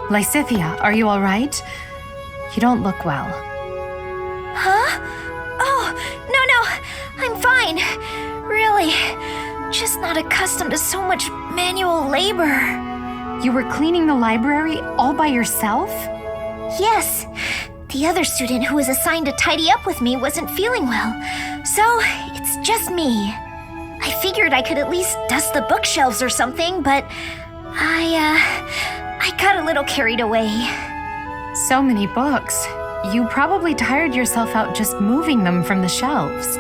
Lysithea, are you all right? You don't look well. Huh? Oh, no, I'm fine. Really, just not accustomed to so much manual labor. You were cleaning the library all by yourself? Yes. The other student who was assigned to tidy up with me wasn't feeling well, so it's just me. I figured I could at least dust the bookshelves or something, but I got a little carried away. So many books. You probably tired yourself out just moving them from the shelves.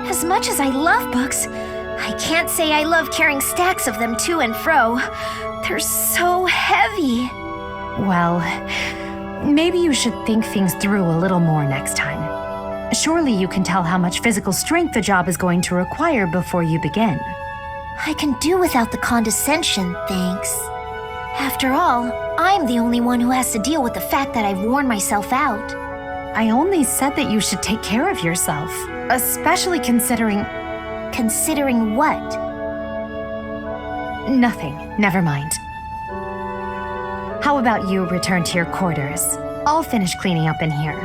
As much as I love books, I can't say I love carrying stacks of them to and fro. They're so heavy. Well, maybe you should think things through a little more next time. Surely you can tell how much physical strength the job is going to require before you begin. I can do without the condescension, thanks. After all, I'm the only one who has to deal with the fact that I've worn myself out. I only said that you should take care of yourself, especially considering... Considering what? Nothing. Never mind. How about you return to your quarters? I'll finish cleaning up in here.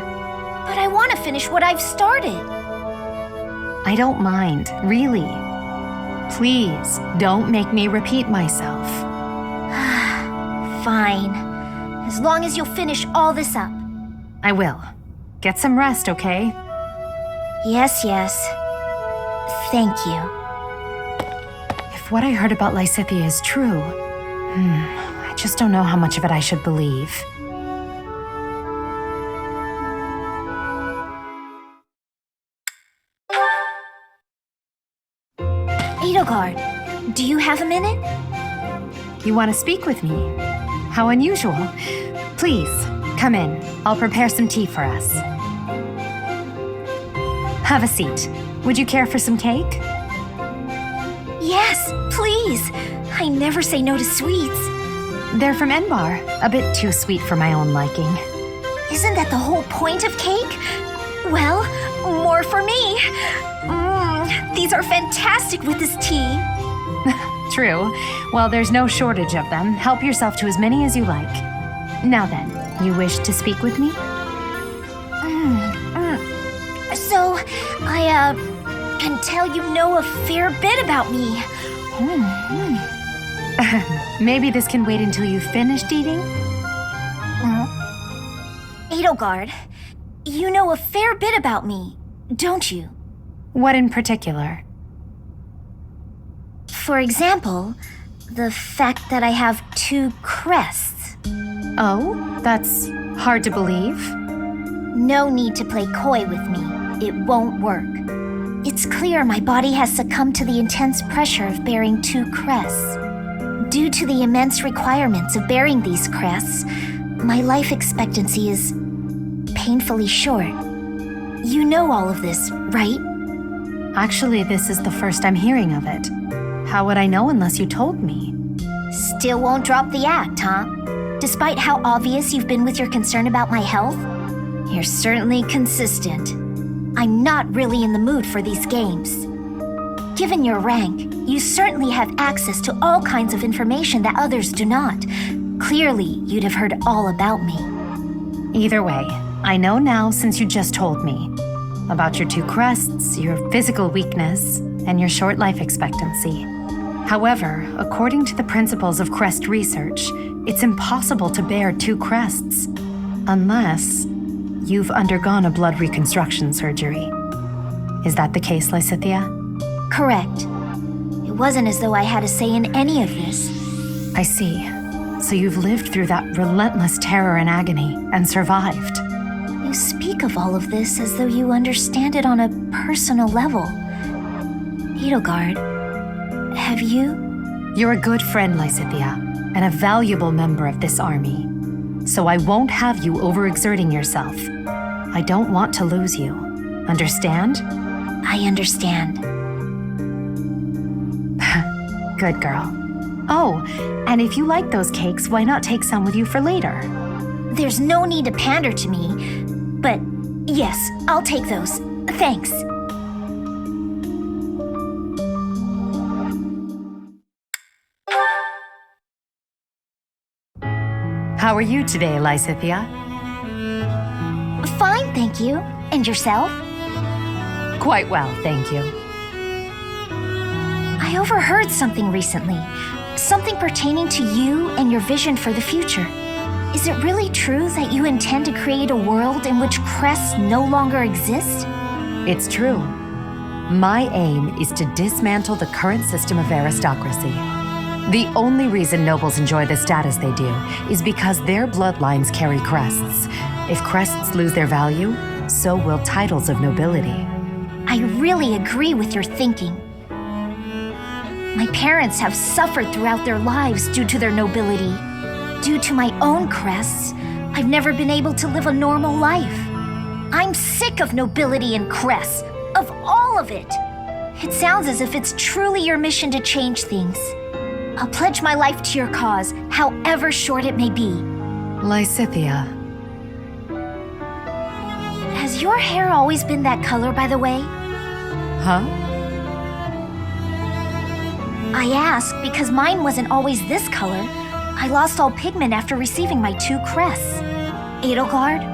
But I want to finish what I've started. I don't mind, really. Please, don't make me repeat myself. Fine. As long as you'll finish all this up. I will. Get some rest, okay? Yes. Thank you. If what I heard about Lysithea is true, I just don't know how much of it I should believe. Edelgard, do you have a minute? You want to speak with me? How unusual. Please, come in. I'll prepare some tea for us. Have a seat. Would you care for some cake? Yes, please. I never say no to sweets. They're from Enbar. A bit too sweet for my own liking. Isn't that the whole point of cake? Well, more for me. These are fantastic with this tea. True. Well, there's no shortage of them. Help yourself to as many as you like. Now then, you wish to speak with me? So, I can tell you know a fair bit about me. Maybe this can wait until you've finished eating? Edelgard, you know a fair bit about me, don't you? What in particular? For example, the fact that I have 2 crests. Oh, that's hard to believe. No need to play coy with me. It won't work. It's clear my body has succumbed to the intense pressure of bearing 2 crests. Due to the immense requirements of bearing these crests, my life expectancy is painfully short. You know all of this, right? Actually, this is the first I'm hearing of it. How would I know unless you told me? Still won't drop the act, huh? Despite how obvious you've been with your concern about my health, you're certainly consistent. I'm not really in the mood for these games. Given your rank, you certainly have access to all kinds of information that others do not. Clearly, you'd have heard all about me. Either way, I know now since you just told me. About your 2 crests, your physical weakness, and your short life expectancy. However, according to the principles of crest research, it's impossible to bear 2 crests. Unless you've undergone a blood reconstruction surgery. Is that the case, Lysithea? Correct. It wasn't as though I had a say in any of this. I see. So you've lived through that relentless terror and agony and survived. You speak of all of this as though you understand it on a personal level. Edelgard, have you? You're a good friend, Lysithea, and a valuable member of this army. So I won't have you overexerting yourself. I don't want to lose you. Understand? I understand. Good girl. Oh, and if you like those cakes, why not take some with you for later? There's no need to pander to me, but yes, I'll take those. Thanks. How are you today, Lysithea? Fine, thank you. And yourself? Quite well, thank you. I overheard something recently. Something pertaining to you and your vision for the future. Is it really true that you intend to create a world in which crests no longer exist? It's true. My aim is to dismantle the current system of aristocracy. The only reason nobles enjoy the status they do is because their bloodlines carry crests. If crests lose their value, so will titles of nobility. I really agree with your thinking. My parents have suffered throughout their lives due to their nobility. Due to my own crests, I've never been able to live a normal life. I'm sick of nobility and crests, of all of it. It sounds as if it's truly your mission to change things. I'll pledge my life to your cause, however short it may be. Lysithea. Has your hair always been that color, by the way? Huh? I ask because mine wasn't always this color. I lost all pigment after receiving my 2 crests. Edelgard,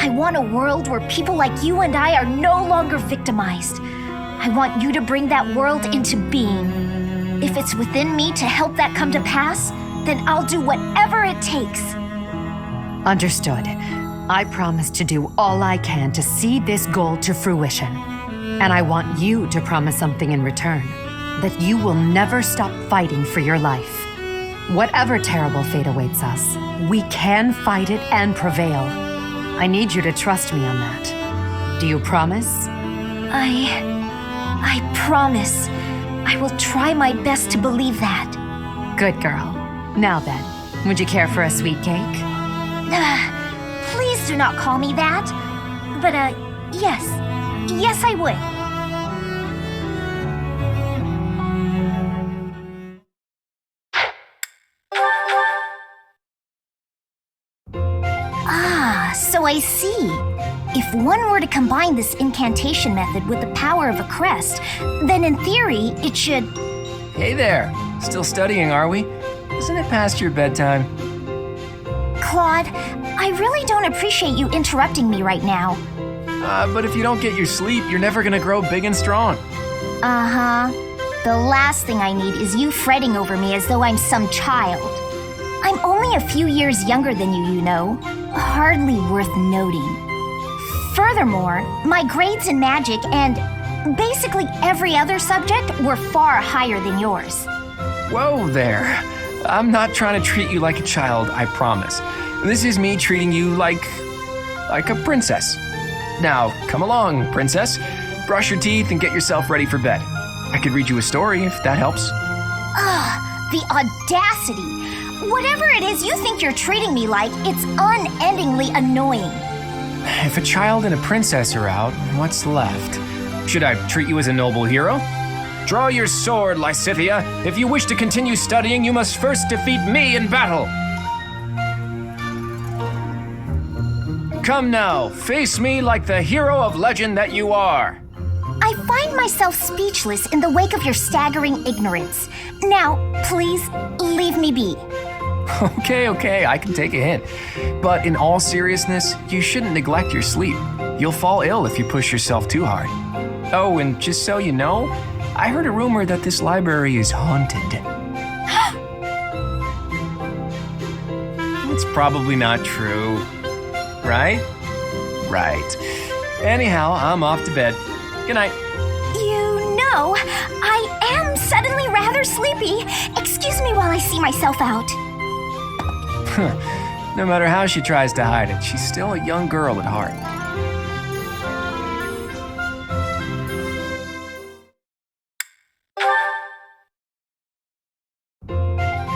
I want a world where people like you and I are no longer victimized. I want you to bring that world into being. If it's within me to help that come to pass, then I'll do whatever it takes. Understood. I promise to do all I can to see this goal to fruition. And I want you to promise something in return. That you will never stop fighting for your life. Whatever terrible fate awaits us, we can fight it and prevail. I need you to trust me on that. Do you promise? I promise. I will try my best to believe that. Good girl. Now then, would you care for a sweet cake? Please do not call me that. But, yes. Yes, I would. So I see. If one were to combine this incantation method with the power of a crest, then in theory, it should... Hey there. Still studying, are we? Isn't it past your bedtime? Claude, I really don't appreciate you interrupting me right now. But if you don't get your sleep, you're never gonna grow big and strong. Uh-huh. The last thing I need is you fretting over me as though I'm some child. I'm only a few years younger than you know. Hardly worth noting. Furthermore, my grades in magic and basically every other subject were far higher than yours. Whoa there. I'm not trying to treat you like a child, I promise. This is me treating you like a princess. Now, come along, princess. Brush your teeth and get yourself ready for bed. I could read you a story if that helps. Ugh, the audacity. Whatever it is you think you're treating me like, it's unendingly annoying. If a child and a princess are out, what's left? Should I treat you as a noble hero? Draw your sword, Lysithea. If you wish to continue studying, you must first defeat me in battle. Come now, face me like the hero of legend that you are. I find myself speechless in the wake of your staggering ignorance. Now, please, leave me be. Okay, I can take a hint. But in all seriousness, you shouldn't neglect your sleep. You'll fall ill if you push yourself too hard. Oh, and just so you know, I heard a rumor that this library is haunted. It's probably not true, right? Right. Anyhow, I'm off to bed. Good night. You know, I am suddenly rather sleepy. Excuse me while I see myself out. No matter how she tries to hide it, she's still a young girl at heart.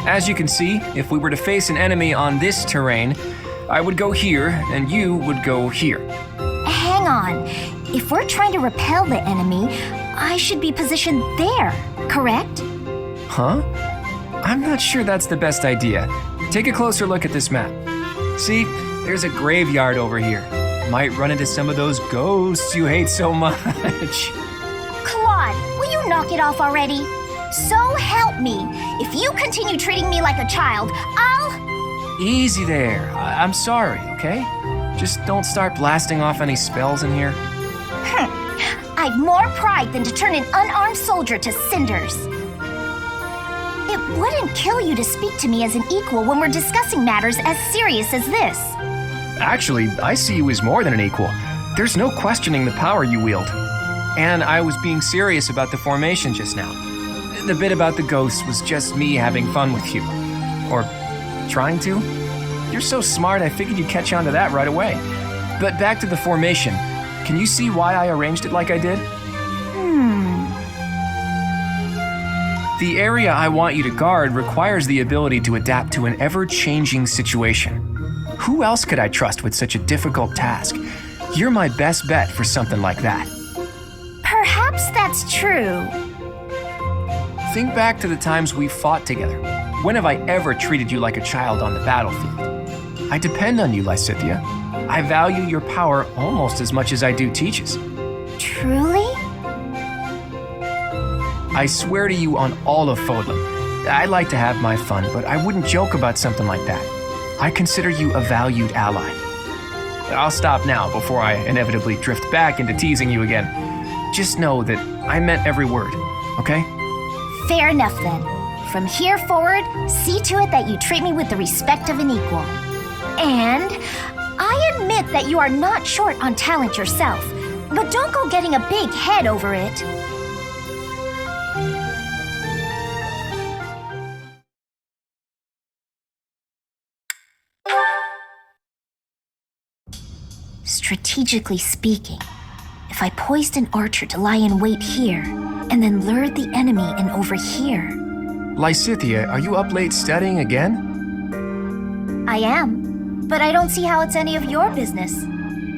As you can see, if we were to face an enemy on this terrain, I would go here and you would go here. Hang on. If we're trying to repel the enemy, I should be positioned there, correct? Huh? I'm not sure that's the best idea. Take a closer look at this map. See, there's a graveyard over here. Might run into some of those ghosts you hate so much. Claude, will you knock it off already? So help me, if you continue treating me like a child, Easy there. I'm sorry, okay? Just don't start blasting off any spells in here. I've more pride than to turn an unarmed soldier to cinders. It wouldn't kill you to speak to me as an equal when we're discussing matters as serious as this. Actually, I see you as more than an equal. There's no questioning the power you wield. And I was being serious about the formation just now. The bit about the ghosts was just me having fun with you. Or trying to. You're so smart, I figured you'd catch on to that right away. But back to the formation. Can you see why I arranged it like I did? The area I want you to guard requires the ability to adapt to an ever-changing situation. Who else could I trust with such a difficult task? You're my best bet for something like that. Perhaps that's true. Think back to the times we fought together. When have I ever treated you like a child on the battlefield? I depend on you, Lysithea. I value your power almost as much as I do Teach's. Truly? I swear to you on all of Fodlan, I like to have my fun, but I wouldn't joke about something like that. I consider you a valued ally. I'll stop now before I inevitably drift back into teasing you again. Just know that I meant every word, okay? Fair enough then. From here forward, see to it that you treat me with the respect of an equal. And I admit that you are not short on talent yourself, but don't go getting a big head over it. Strategically speaking, if I poised an archer to lie in wait here, and then lured the enemy in over here. Lysithea, are you up late studying again? I am, but I don't see how it's any of your business.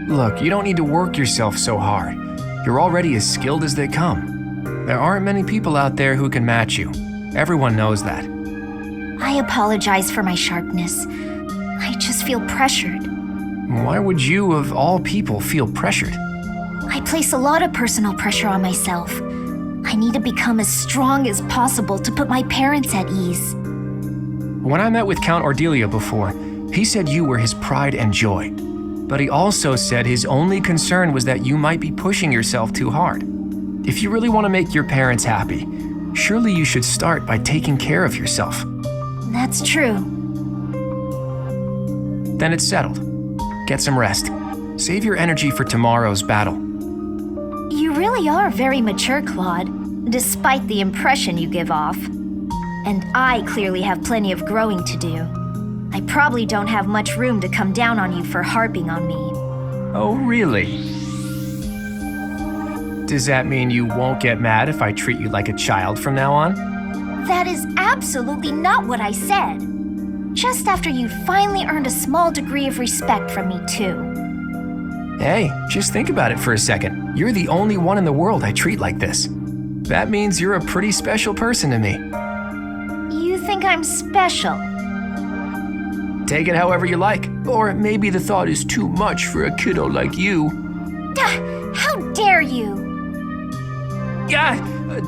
Look, you don't need to work yourself so hard. You're already as skilled as they come. There aren't many people out there who can match you. Everyone knows that. I apologize for my sharpness. I just feel pressured. Why would you, of all people, feel pressured? I place a lot of personal pressure on myself. I need to become as strong as possible to put my parents at ease. When I met with Count Ordelia before, he said you were his pride and joy. But he also said his only concern was that you might be pushing yourself too hard. If you really want to make your parents happy, surely you should start by taking care of yourself. That's true. Then it's settled. Get some rest. Save your energy for tomorrow's battle. You really are very mature, Claude, despite the impression you give off. And I clearly have plenty of growing to do. I probably don't have much room to come down on you for harping on me. Oh, really? Does that mean you won't get mad if I treat you like a child from now on? That is absolutely not what I said. Just after you finally earned a small degree of respect from me, too. Hey, just think about it for a second. You're the only one in the world I treat like this. That means you're a pretty special person to me. You think I'm special? Take it however you like. Or maybe the thought is too much for a kiddo like you. How dare you? Yeah,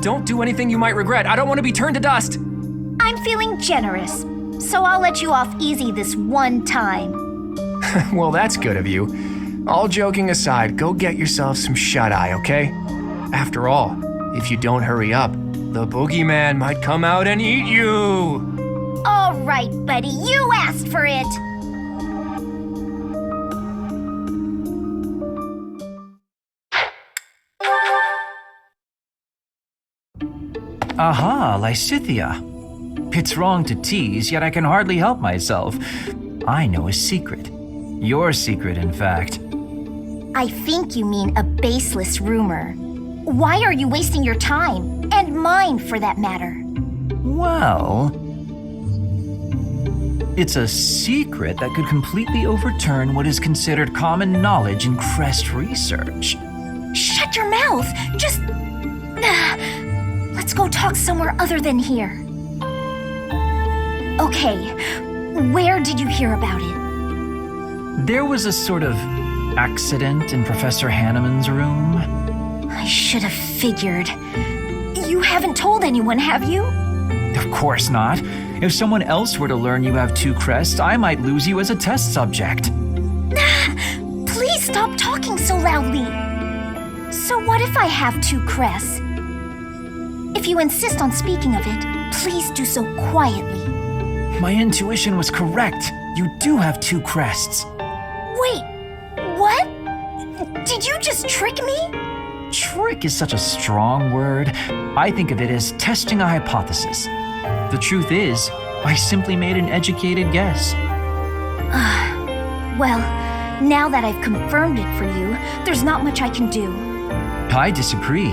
don't do anything you might regret. I don't want to be turned to dust. I'm feeling generous, so I'll let you off easy this one time. Well, that's good of you. All joking aside, go get yourself some shut-eye, okay? After all, if you don't hurry up, the boogeyman might come out and eat you! All right, buddy, you asked for it! Aha, Lysithea. It's wrong to tease, yet I can hardly help myself. I know a secret. Your secret, in fact. I think you mean a baseless rumor. Why are you wasting your time? And mine, for that matter. Well, it's a secret that could completely overturn what is considered common knowledge in Crest research. Shut your mouth! Just... Let's go talk somewhere other than here. Okay, where did you hear about it? There was a sort of accident in Professor Hanneman's room. I should have figured. You haven't told anyone, have you? Of course not. If someone else were to learn you have 2 crests, I might lose you as a test subject. Please stop talking so loudly. So what if I have 2 crests? If you insist on speaking of it, please do so quietly. My intuition was correct. You do have 2 crests. Wait, what? Did you just trick me? Trick is such a strong word. I think of it as testing a hypothesis. The truth is, I simply made an educated guess. Well, now that I've confirmed it for you, there's not much I can do. I disagree.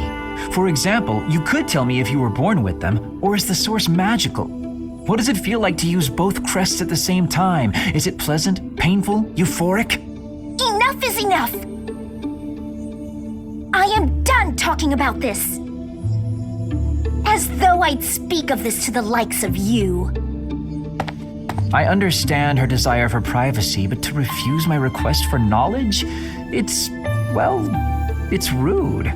For example, you could tell me if you were born with them, or is the source magical? What does it feel like to use both crests at the same time? Is it pleasant, painful, euphoric? Enough is enough! I am done talking about this. As though I'd speak of this to the likes of you. I understand her desire for privacy, but to refuse my request for knowledge? It's rude.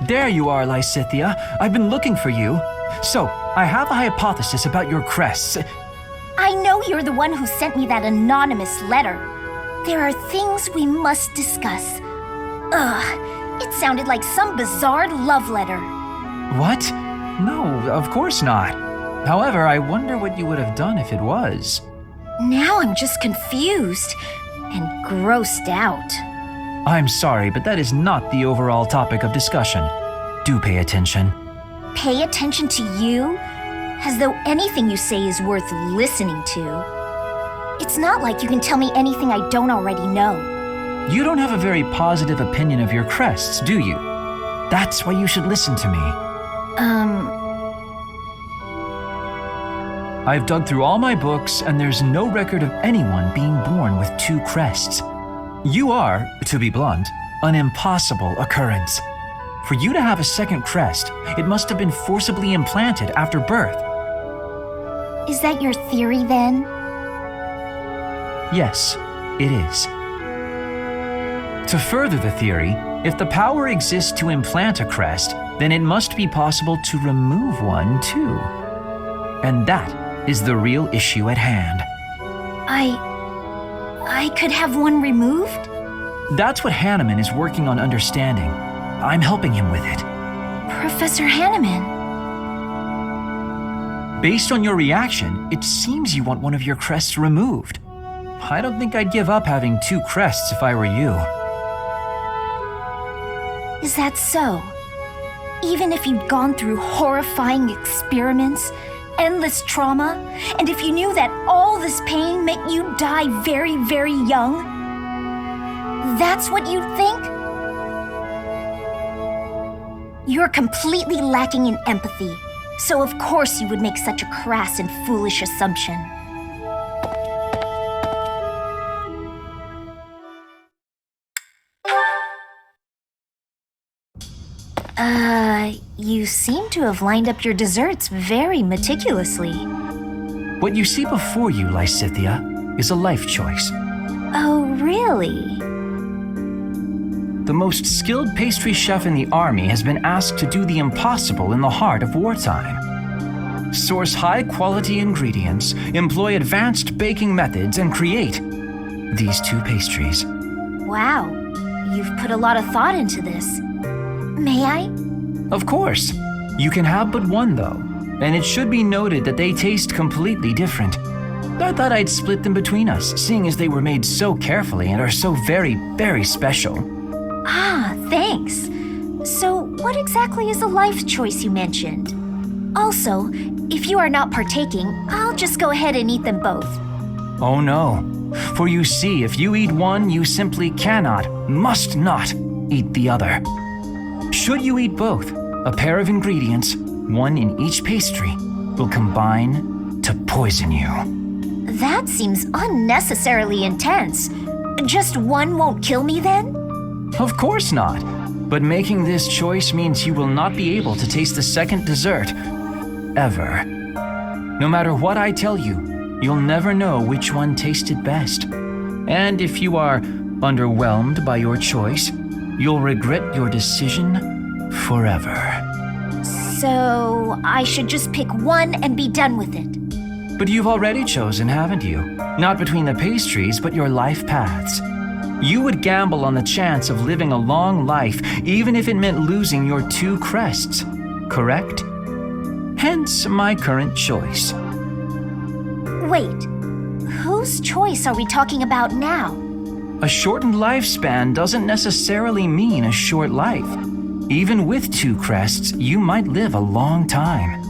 There you are, Lysithea. I've been looking for you. So, I have a hypothesis about your crests. I know you're the one who sent me that anonymous letter. There are things we must discuss. It sounded like some bizarre love letter. What? No, of course not. However, I wonder what you would have done if it was. Now I'm just confused and grossed out. I'm sorry, but that is not the overall topic of discussion. Do pay attention. Pay attention to you? As though anything you say is worth listening to. It's not like you can tell me anything I don't already know. You don't have a very positive opinion of your crests, do you? That's why you should listen to me. I've dug through all my books, and there's no record of anyone being born with 2 crests. You are, to be blunt, an impossible occurrence. For you to have a second crest, it must have been forcibly implanted after birth. Is that your theory then? Yes, it is. To further the theory, if the power exists to implant a crest, then it must be possible to remove one too. And that is the real issue at hand. I could have one removed? That's what Hanneman is working on understanding. I'm helping him with it. Professor Hanneman. Based on your reaction, it seems you want one of your crests removed. I don't think I'd give up having 2 crests if I were you. Is that so? Even if you'd gone through horrifying experiments, endless trauma, and if you knew that all this pain meant you'd die very, very young? That's what you'd think? You're completely lacking in empathy, so of course you would make such a crass and foolish assumption. You seem to have lined up your desserts very meticulously. What you see before you, Lysithea, is a life choice. Oh, really? The most skilled pastry chef in the army has been asked to do the impossible in the heart of wartime. Source high-quality ingredients, employ advanced baking methods, and create these 2 pastries. Wow, you've put a lot of thought into this. May I? Of course. You can have but one, though, and it should be noted that they taste completely different. I thought I'd split them between us, seeing as they were made so carefully and are so very, very special. Ah, thanks. So, what exactly is the life choice you mentioned? Also, if you are not partaking, I'll just go ahead and eat them both. Oh no. For you see, if you eat one, you simply cannot, must not, eat the other. Should you eat both, a pair of ingredients, one in each pastry, will combine to poison you. That seems unnecessarily intense. Just one won't kill me then? Of course not. But making this choice means you will not be able to taste the second dessert, ever. No matter what I tell you, you'll never know which one tasted best. And if you are underwhelmed by your choice, you'll regret your decision forever. So, I should just pick one and be done with it. But you've already chosen, haven't you? Not between the pastries, but your life paths. You would gamble on the chance of living a long life, even if it meant losing your 2 crests, correct? Hence my current choice. Wait, whose choice are we talking about now? A shortened lifespan doesn't necessarily mean a short life. Even with 2 crests, you might live a long time.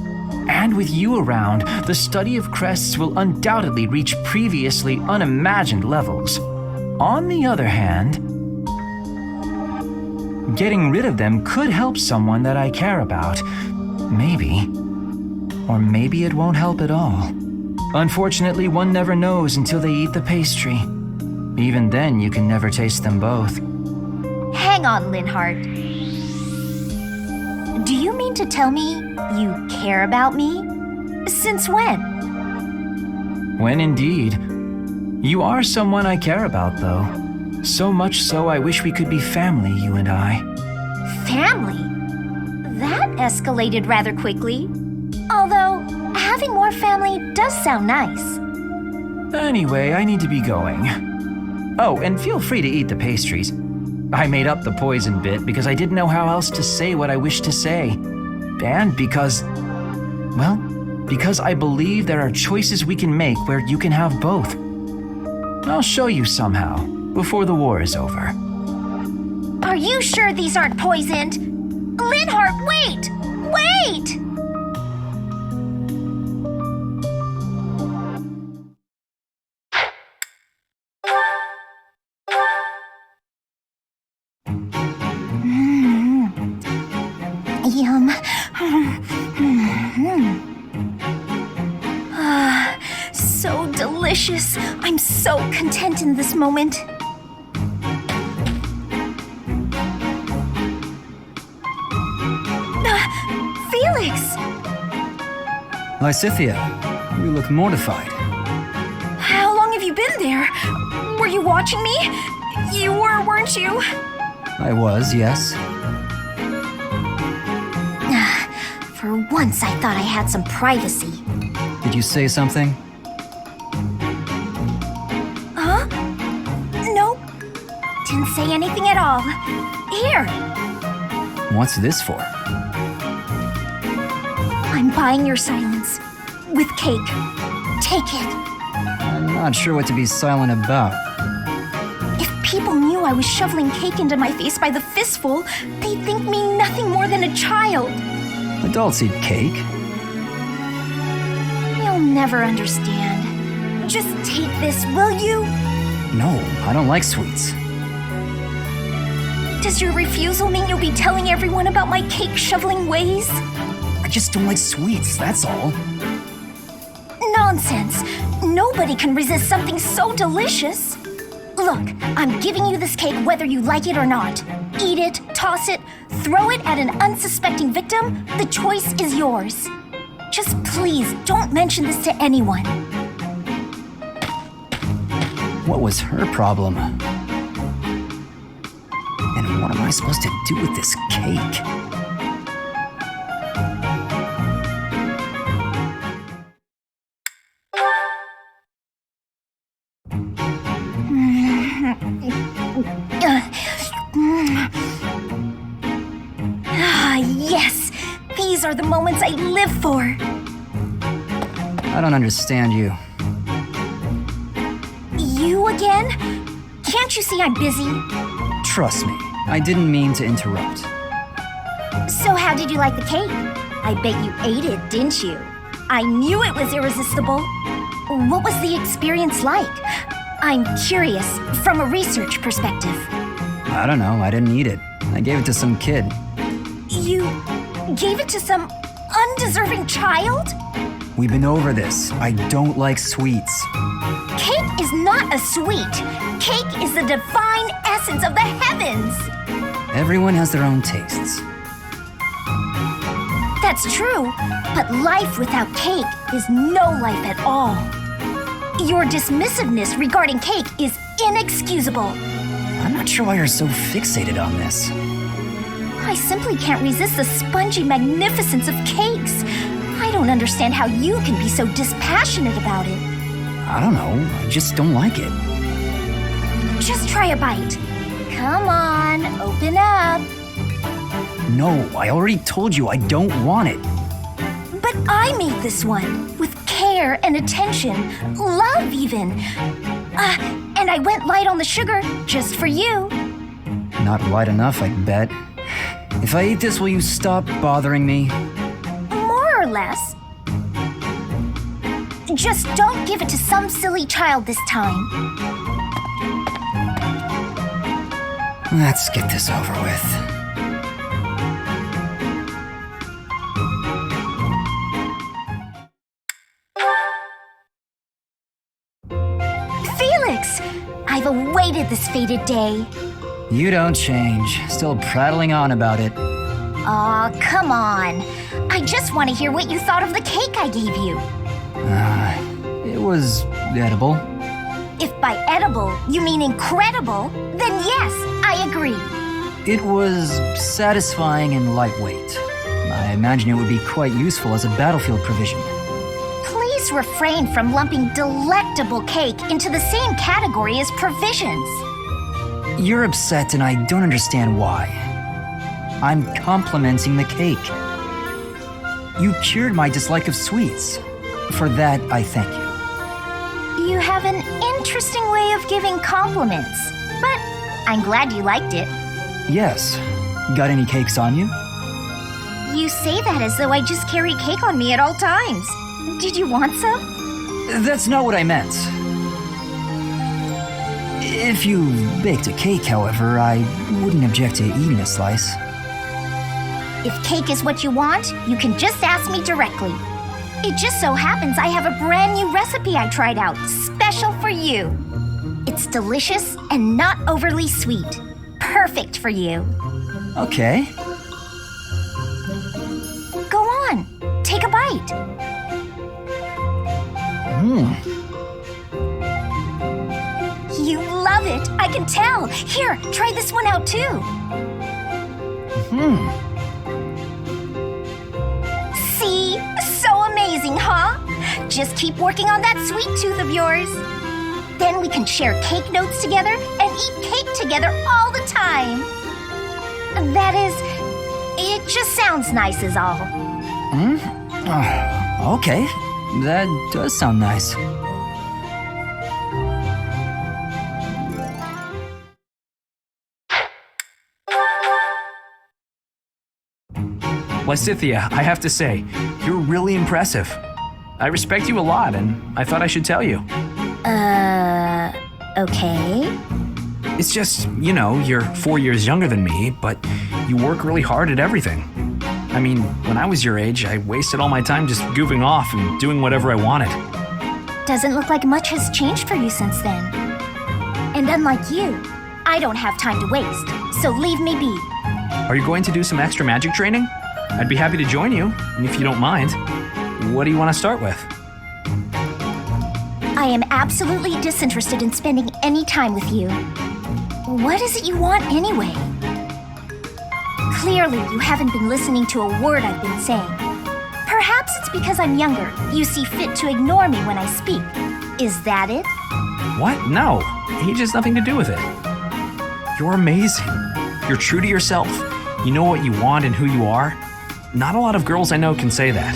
And with you around, the study of crests will undoubtedly reach previously unimagined levels. On the other hand, getting rid of them could help someone that I care about. Maybe. Or maybe it won't help at all. Unfortunately, one never knows until they eat the pastry. Even then, you can never taste them both. Hang on, Linhardt. Do you mean to tell me you care about me? Since when? When indeed. You are someone I care about, though. So much so I wish we could be family, you and I. Family? That escalated rather quickly. Although, having more family does sound nice. Anyway, I need to be going. Oh, and feel free to eat the pastries. I made up the poison bit because I didn't know how else to say what I wished to say. And because I believe there are choices we can make where you can have both. I'll show you somehow, before the war is over. Are you sure these aren't poisoned? Linhardt, wait! Wait! Yum. So delicious. I'm so content in this moment. Felix! Lysithea, you look mortified. How long have you been there? Were you watching me? You were, weren't you? I was, yes. For once, I thought I had some privacy. Did you say something? Huh? Nope. Didn't say anything at all. Here. What's this for? I'm buying your silence. With cake. Take it. I'm not sure what to be silent about. If people knew I was shoveling cake into my face by the fistful, they'd think me nothing more than a child. Adults eat cake. You'll never understand. Just take this, will you? No, I don't like sweets. Does your refusal mean you'll be telling everyone about my cake-shoveling ways? I just don't like sweets, that's all. Nonsense. Nobody can resist something so delicious. Look, I'm giving you this cake whether you like it or not. Eat it, toss it, throw it at an unsuspecting victim. The choice is yours. Just please don't mention this to anyone. What was her problem? And what am I supposed to do with this cake? Yes! These are the moments I live for! I don't understand you. You again? Can't you see I'm busy? Trust me, I didn't mean to interrupt. So how did you like the cake? I bet you ate it, didn't you? I knew it was irresistible. What was the experience like? I'm curious, from a research perspective. I don't know, I didn't eat it. I gave it to some kid. You gave it to some undeserving child? We've been over this. I don't like sweets. Cake is not a sweet. Cake is the divine essence of the heavens. Everyone has their own tastes. That's true, but life without cake is no life at all. Your dismissiveness regarding cake is inexcusable. I'm not sure why you're so fixated on this. I simply can't resist the spongy magnificence of cakes. I don't understand how you can be so dispassionate about it. I don't know, I just don't like it. Just try a bite. Come on, open up. No, I already told you I don't want it. But I made this one with care and attention, love even. And I went light on the sugar just for you. Not light enough, I bet. If I eat this, will you stop bothering me? More or less. Just don't give it to some silly child this time. Let's get this over with. Felix! I've awaited this fated day. You don't change. Still prattling on about it. Aw, come on. I just want to hear what you thought of the cake I gave you. It was edible. If by edible you mean incredible, then yes, I agree. It was satisfying and lightweight. I imagine it would be quite useful as a battlefield provision. Please refrain from lumping delectable cake into the same category as provisions. You're upset and I don't understand why. I'm complimenting the cake. You cured my dislike of sweets. For that, I thank you. You have an interesting way of giving compliments, but I'm glad you liked it. Yes. Got any cakes on you? You say that as though I just carry cake on me at all times. Did you want some? That's not what I meant. If you baked a cake, however, I wouldn't object to eating a slice. If cake is what you want, you can just ask me directly. It just so happens I have a brand new recipe I tried out, special for you. It's delicious and not overly sweet. Perfect for you. Okay. Go on, take a bite. You love it, I can tell. Here, try this one out too. See? So amazing, huh? Just keep working on that sweet tooth of yours. Then we can share cake notes together and eat cake together all the time. That is, it just sounds nice is all. Okay. That does sound nice. Lysithea, I have to say, you're really impressive. I respect you a lot, and I thought I should tell you. Okay. It's just, you're 4 years younger than me, but you work really hard at everything. I mean, when I was your age, I wasted all my time just goofing off and doing whatever I wanted. Doesn't look like much has changed for you since then. And unlike you, I don't have time to waste, so leave me be. Are you going to do some extra magic training? I'd be happy to join you, if you don't mind. What do you want to start with? I am absolutely disinterested in spending any time with you. What is it you want anyway? Clearly, you haven't been listening to a word I've been saying. Perhaps it's because I'm younger. You see fit to ignore me when I speak. Is that it? What? No. Age has nothing to do with it. You're amazing. You're true to yourself. You know what you want and who you are. Not a lot of girls I know can say that.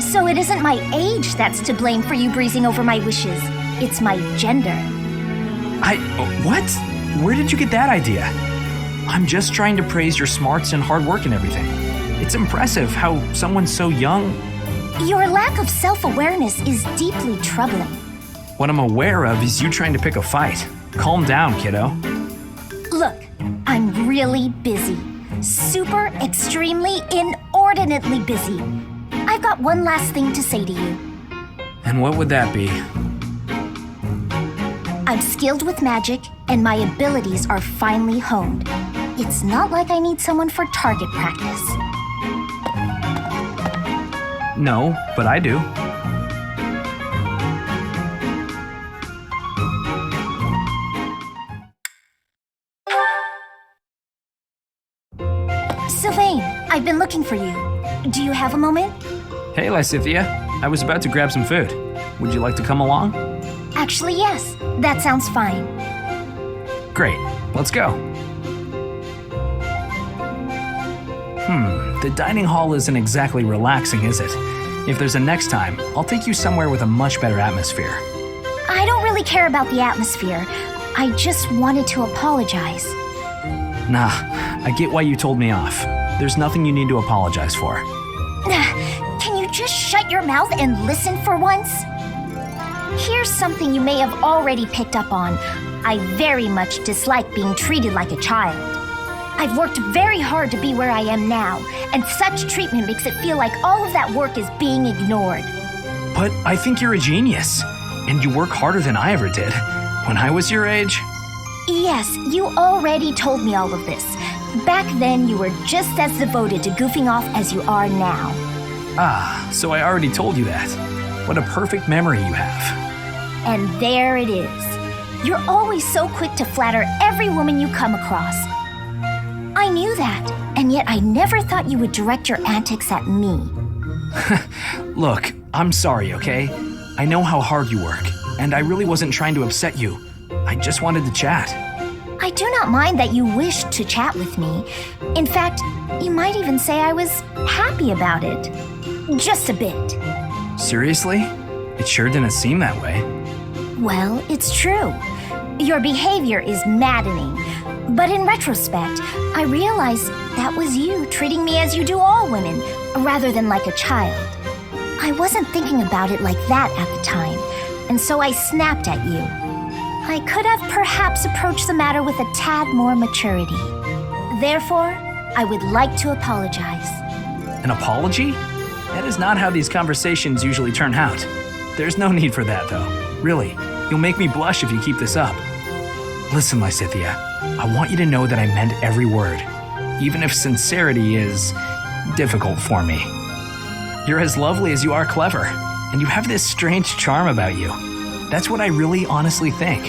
So it isn't my age that's to blame for you breezing over my wishes. It's my gender. What? Where did you get that idea? I'm just trying to praise your smarts and hard work and everything. It's impressive how someone so young... Your lack of self-awareness is deeply troubling. What I'm aware of is you trying to pick a fight. Calm down, kiddo. Look, I'm really busy. Super, extremely, inordinately busy. I've got one last thing to say to you. And what would that be? I'm skilled with magic, and my abilities are finely honed. It's not like I need someone for target practice. No, but I do. I've been looking for you. Do you have a moment? Hey, Lysithea. I was about to grab some food. Would you like to come along? Actually, yes. That sounds fine. Great. Let's go. The dining hall isn't exactly relaxing, is it? If there's a next time, I'll take you somewhere with a much better atmosphere. I don't really care about the atmosphere. I just wanted to apologize. Nah, I get why you told me off. There's nothing you need to apologize for. Can you just shut your mouth and listen for once? Here's something you may have already picked up on. I very much dislike being treated like a child. I've worked very hard to be where I am now, and such treatment makes it feel like all of that work is being ignored. But I think you're a genius, and you work harder than I ever did. When I was your age? Yes, you already told me all of this. Back then, you were just as devoted to goofing off as you are now. Ah, so I already told you that. What a perfect memory you have. And there it is. You're always so quick to flatter every woman you come across. I knew that, and yet I never thought you would direct your antics at me. Look, I'm sorry, okay? I know how hard you work, and I really wasn't trying to upset you. I just wanted to chat. I do not mind that you wished to chat with me. In fact, you might even say I was happy about it. Just a bit. Seriously? It sure didn't seem that way. Well, it's true. Your behavior is maddening. But in retrospect, I realize that was you treating me as you do all women, rather than like a child. I wasn't thinking about it like that at the time, and so I snapped at you. I could have perhaps approached the matter with a tad more maturity. Therefore, I would like to apologize. An apology? That is not how these conversations usually turn out. There's no need for that, though. Really, you'll make me blush if you keep this up. Listen, Lysithea, I want you to know that I meant every word, even if sincerity is difficult for me. You're as lovely as you are clever, and you have this strange charm about you. That's what I really honestly think.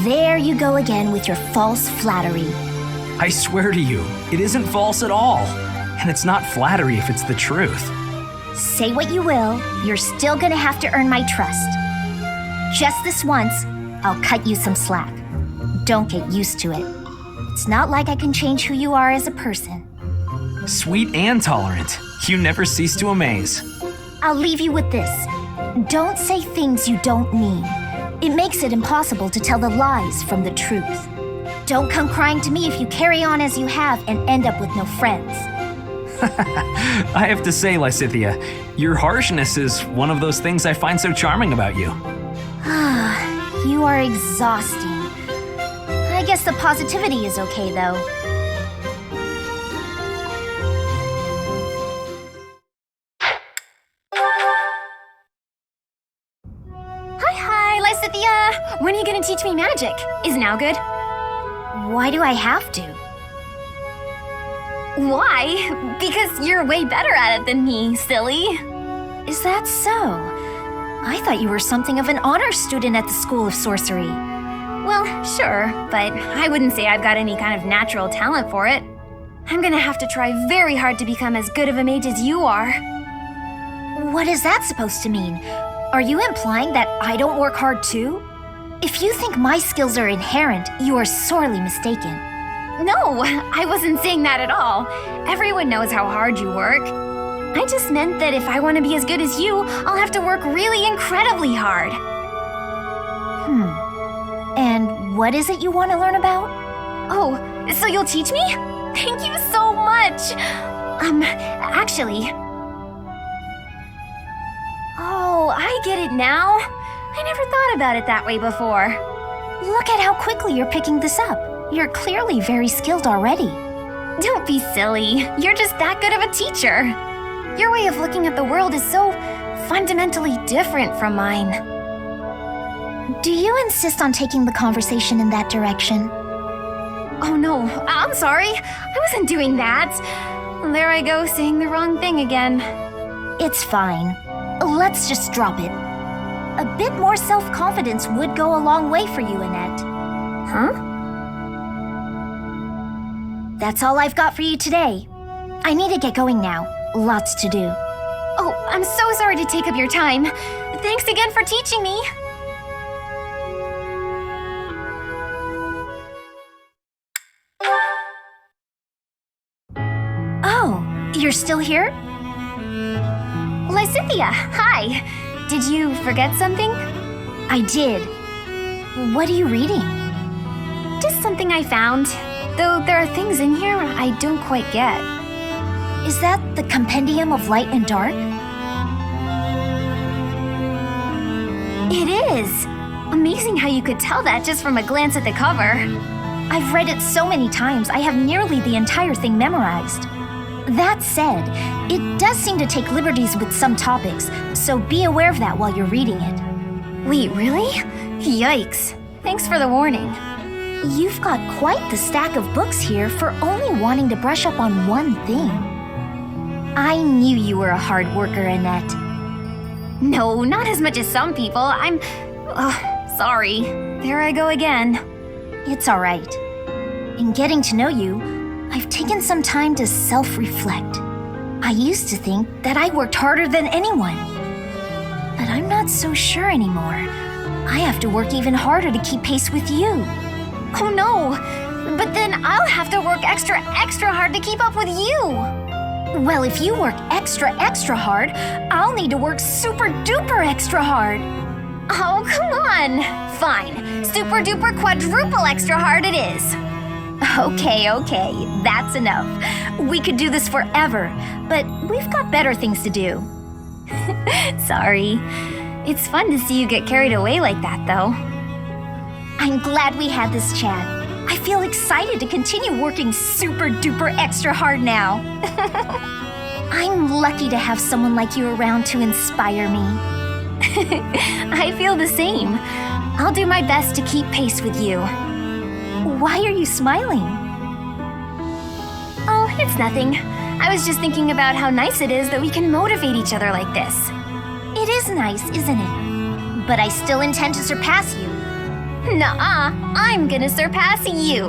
There you go again with your false flattery. I swear to you, it isn't false at all. And it's not flattery if it's the truth. Say what you will, you're still gonna have to earn my trust. Just this once, I'll cut you some slack. Don't get used to it. It's not like I can change who you are as a person. Sweet and tolerant. You never cease to amaze. I'll leave you with this. Don't say things you don't mean. It makes it impossible to tell the lies from the truth. Don't come crying to me if you carry on as you have and end up with no friends. I have to say, Lysithea, your harshness is one of those things I find so charming about you. You are exhausting. I guess the positivity is okay, though. Hi, Lysithea! When are you gonna teach me magic? Is now good? Why do I have to? Why? Because you're way better at it than me, silly. Is that so? I thought you were something of an honor student at the School of Sorcery. Well, sure, but I wouldn't say I've got any kind of natural talent for it. I'm gonna have to try very hard to become as good of a mage as you are. What is that supposed to mean? Are you implying that I don't work hard too? If you think my skills are inherent, you are sorely mistaken. No, I wasn't saying that at all. Everyone knows how hard you work. I just meant that if I want to be as good as you, I'll have to work really incredibly hard. And what is it you want to learn about? Oh, so you'll teach me? Thank you so much. Actually... Oh, I get it now. I never thought about it that way before. Look at how quickly you're picking this up. You're clearly very skilled already. Don't be silly. You're just that good of a teacher. Your way of looking at the world is so fundamentally different from mine. Do you insist on taking the conversation in that direction? Oh no, I'm sorry. I wasn't doing that. There I go, saying the wrong thing again. It's fine. Let's just drop it. A bit more self-confidence would go a long way for you, Annette. Huh? That's all I've got for you today. I need to get going now. Lots to do. Oh, I'm so sorry to take up your time. Thanks again for teaching me. Oh, you're still here? Lysithea, hi. Did you forget something? I did. What are you reading? Just something I found. Though there are things in here I don't quite get. Is that the Compendium of Light and Dark? It is! Amazing how you could tell that just from a glance at the cover. I've read it so many times, I have nearly the entire thing memorized. That said, it does seem to take liberties with some topics, so be aware of that while you're reading it. Wait, really? Yikes. Thanks for the warning. You've got quite the stack of books here for only wanting to brush up on one thing. I knew you were a hard worker, Annette. No, not as much as some people. I'm... sorry. There I go again. It's all right. In getting to know you, I've taken some time to self-reflect. I used to think that I worked harder than anyone. But I'm not so sure anymore. I have to work even harder to keep pace with you. Oh no! But then I'll have to work extra hard to keep up with you! Well, if you work extra hard, I'll need to work super duper extra hard. Oh, come on! Fine. Super duper quadruple extra hard it is. Okay, that's enough. We could do this forever, but we've got better things to do. Sorry. It's fun to see you get carried away like that, though. I'm glad we had this chat. I feel excited to continue working super duper extra hard now. I'm lucky to have someone like you around to inspire me. I feel the same. I'll do my best to keep pace with you. Why are you smiling? Oh, it's nothing. I was just thinking about how nice it is that we can motivate each other like this. It is nice, isn't it? But I still intend to surpass you. Nuh-uh, I'm gonna surpass you.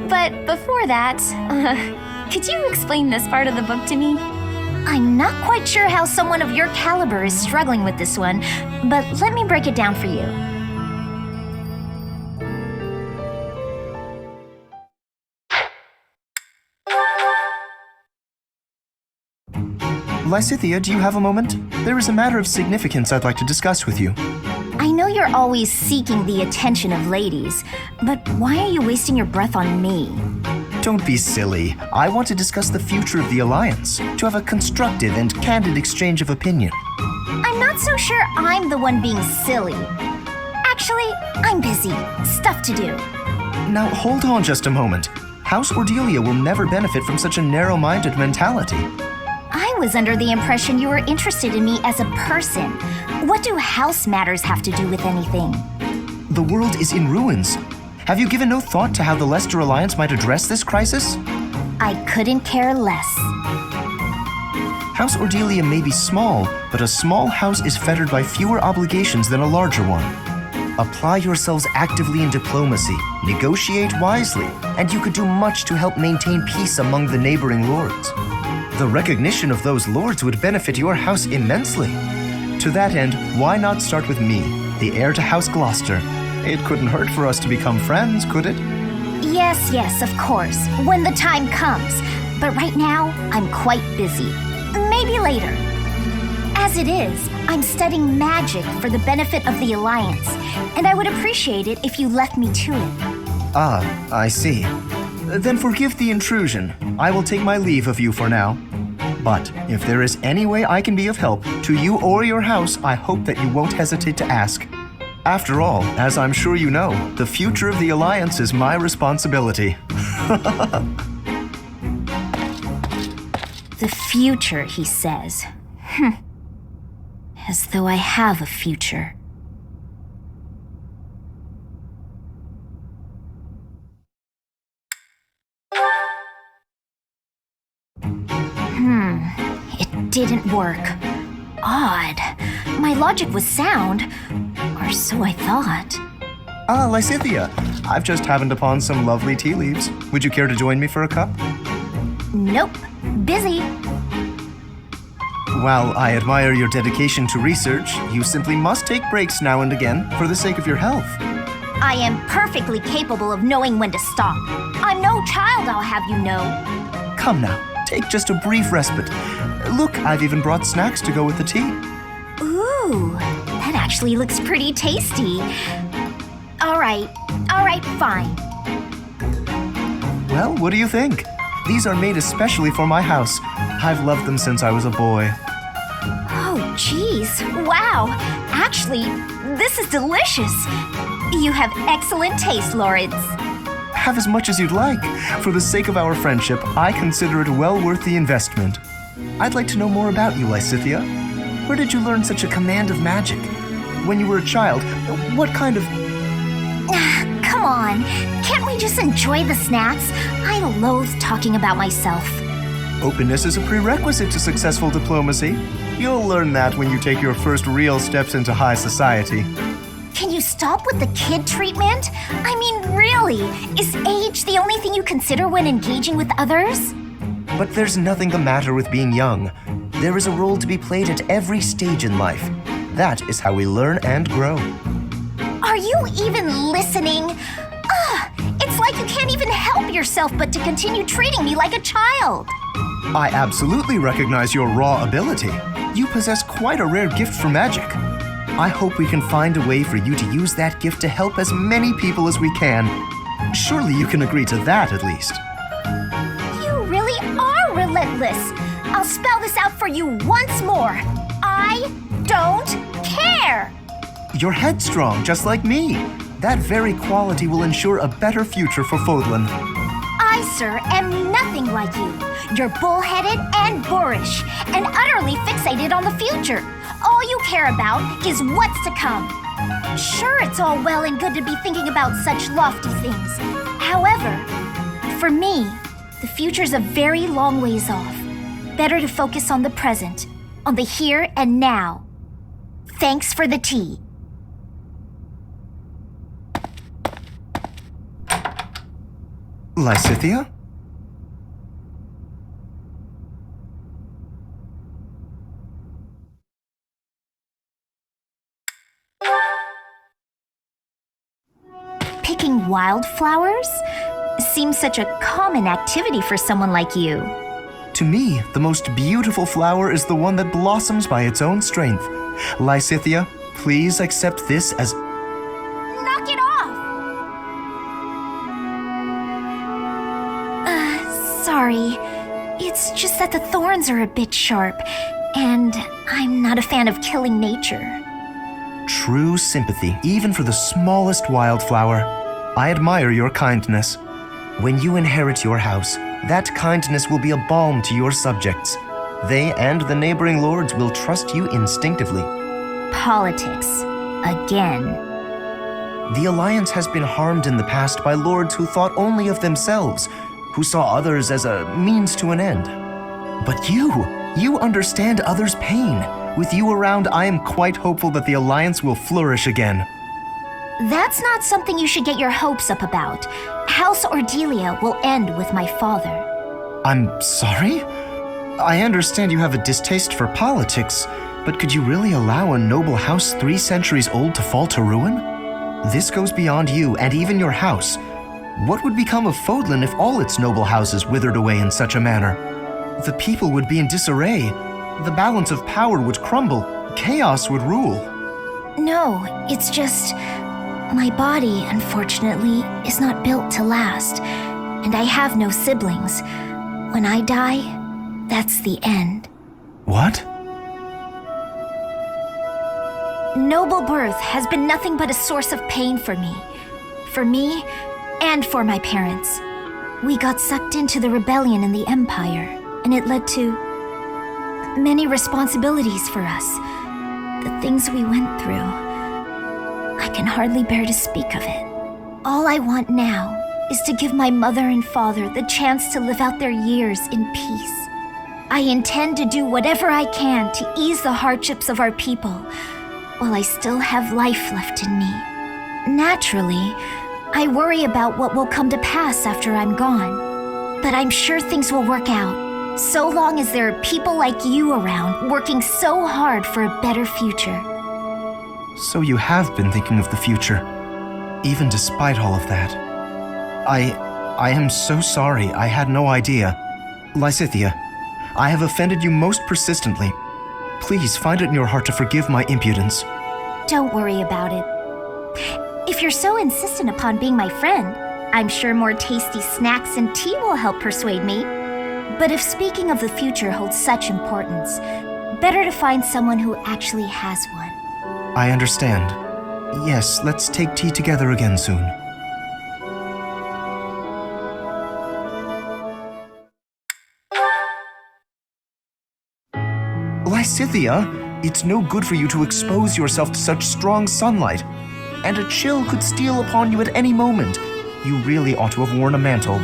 But before that, could you explain this part of the book to me? I'm not quite sure how someone of your caliber is struggling with this one, but let me break it down for you. Lysithea, do you have a moment? There is a matter of significance I'd like to discuss with you. I know you're always seeking the attention of ladies, but why are you wasting your breath on me? Don't be silly. I want to discuss the future of the Alliance, to have a constructive and candid exchange of opinion. I'm not so sure I'm the one being silly. Actually, I'm busy. Stuff to do. Now, hold on just a moment. House Cordelia will never benefit from such a narrow-minded mentality. I was under the impression you were interested in me as a person. What do house matters have to do with anything? The world is in ruins. Have you given no thought to how the Leicester Alliance might address this crisis? I couldn't care less. House Cordelia may be small, but a small house is fettered by fewer obligations than a larger one. Apply yourselves actively in diplomacy, negotiate wisely, and you could do much to help maintain peace among the neighboring lords. The recognition of those lords would benefit your house immensely. To that end, why not start with me, the heir to House Gloucester? It couldn't hurt for us to become friends, could it? Yes, of course, when the time comes. But right now, I'm quite busy. Maybe later. As it is, I'm studying magic for the benefit of the Alliance, and I would appreciate it if you left me to it. Ah, I see. Then forgive the intrusion. I will take my leave of you for now. But if there is any way I can be of help to you or your house, I hope that you won't hesitate to ask. After all, as I'm sure you know, the future of the Alliance is my responsibility. The future, he says. As though I have a future. It didn't work. Odd. My logic was sound, or so I thought. Ah, Lysithea, I've just happened upon some lovely tea leaves. Would you care to join me for a cup? Nope. Busy. While I admire your dedication to research, you simply must take breaks now and again for the sake of your health. I am perfectly capable of knowing when to stop. I'm no child, I'll have you know. Come now, take just a brief respite. Look, I've even brought snacks to go with the tea. Ooh, that actually looks pretty tasty. All right, fine. Well, what do you think? These are made especially for my house. I've loved them since I was a boy. Oh, geez, wow. Actually, this is delicious. You have excellent taste, Lorenz. Have as much as you'd like. For the sake of our friendship, I consider it well worth the investment. I'd like to know more about you, Lysithea. Where did you learn such a command of magic? When you were a child, what kind of... Come on, can't we just enjoy the snacks? I loathe talking about myself. Openness is a prerequisite to successful diplomacy. You'll learn that when you take your first real steps into high society. Can you stop with the kid treatment? I mean, really, is age the only thing you consider when engaging with others? But there's nothing the matter with being young. There is a role to be played at every stage in life. That is how we learn and grow. Are you even listening? It's like you can't even help yourself but to continue treating me like a child. I absolutely recognize your raw ability. You possess quite a rare gift for magic. I hope we can find a way for you to use that gift to help as many people as we can. Surely you can agree to that at least. You really are relentless. I'll spell this out for you once more. I don't care. You're headstrong, just like me. That very quality will ensure a better future for Fodlan. I, sir, am nothing like you. You're bullheaded and boorish, and utterly fixated on the future. All you care about is what's to come. Sure, it's all well and good to be thinking about such lofty things. However, for me, the future's a very long ways off. Better to focus on the present, on the here and now. Thanks for the tea. Lysithea? Picking wildflowers? Seems such a common activity for someone like you. To me, the most beautiful flower is the one that blossoms by its own strength. Lysithea, please accept this as... Knock it off! Sorry. It's just that the thorns are a bit sharp, and I'm not a fan of killing nature. True sympathy, even for the smallest wildflower. I admire your kindness. When you inherit your house, that kindness will be a balm to your subjects. They and the neighboring lords will trust you instinctively. Politics. Again. The Alliance has been harmed in the past by lords who thought only of themselves, who saw others as a means to an end. But you understand others' pain. With you around, I am quite hopeful that the Alliance will flourish again. That's not something you should get your hopes up about. House Ordelia will end with my father. I'm sorry? I understand you have a distaste for politics, but could you really allow a noble house 3 centuries old to fall to ruin? This goes beyond you and even your house. What would become of Fodlan if all its noble houses withered away in such a manner? The people would be in disarray. The balance of power would crumble. Chaos would rule. No, it's just... my body, unfortunately, is not built to last, and I have no siblings. When I die, that's the end. What? Noble birth has been nothing but a source of pain for me. For me, and for my parents. We got sucked into the rebellion in the Empire, and it led to many responsibilities for us. The things we went through. I can hardly bear to speak of it. All I want now is to give my mother and father the chance to live out their years in peace. I intend to do whatever I can to ease the hardships of our people, while I still have life left in me. Naturally, I worry about what will come to pass after I'm gone, but I'm sure things will work out. So long as there are people like you around working so hard for a better future. So you have been thinking of the future, even despite all of that. I am so sorry. I had no idea. Lysithea, I have offended you most persistently. Please find it in your heart to forgive my impudence. Don't worry about it. If you're so insistent upon being my friend, I'm sure more tasty snacks and tea will help persuade me. But if speaking of the future holds such importance, better to find someone who actually has one. I understand. Yes, let's take tea together again soon. Lysithea, it's no good for you to expose yourself to such strong sunlight, and a chill could steal upon you at any moment. You really ought to have worn a mantle.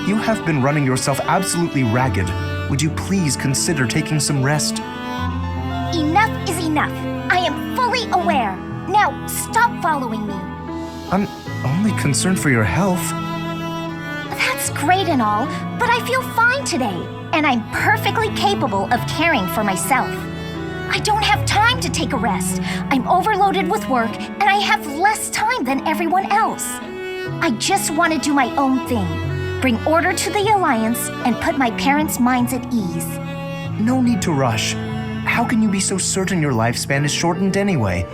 You have been running yourself absolutely ragged. Would you please consider taking some rest? Enough is enough. I am fully aware. Now, stop following me. I'm only concerned for your health. That's great and all, but I feel fine today, and I'm perfectly capable of caring for myself. I don't have time to take a rest. I'm overloaded with work, and I have less time than everyone else. I just want to do my own thing, bring order to the Alliance, and put my parents' minds at ease. No need to rush. How can you be so certain your lifespan is shortened anyway?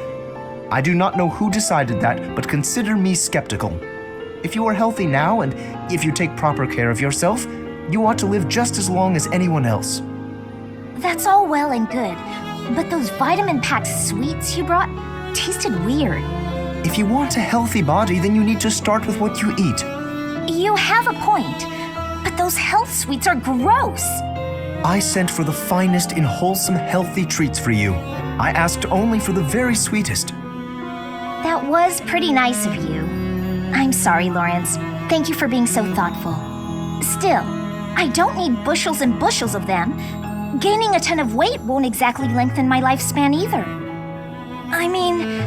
I do not know who decided that, but consider me skeptical. If you are healthy now, and if you take proper care of yourself, you ought to live just as long as anyone else. That's all well and good, but those vitamin-packed sweets you brought tasted weird. If you want a healthy body, then you need to start with what you eat. You have a point, but those health sweets are gross. I sent for the finest in wholesome, healthy treats for you. I asked only for the very sweetest. That was pretty nice of you. I'm sorry, Lorenz. Thank you for being so thoughtful. Still, I don't need bushels and bushels of them. Gaining a ton of weight won't exactly lengthen my lifespan either. I mean,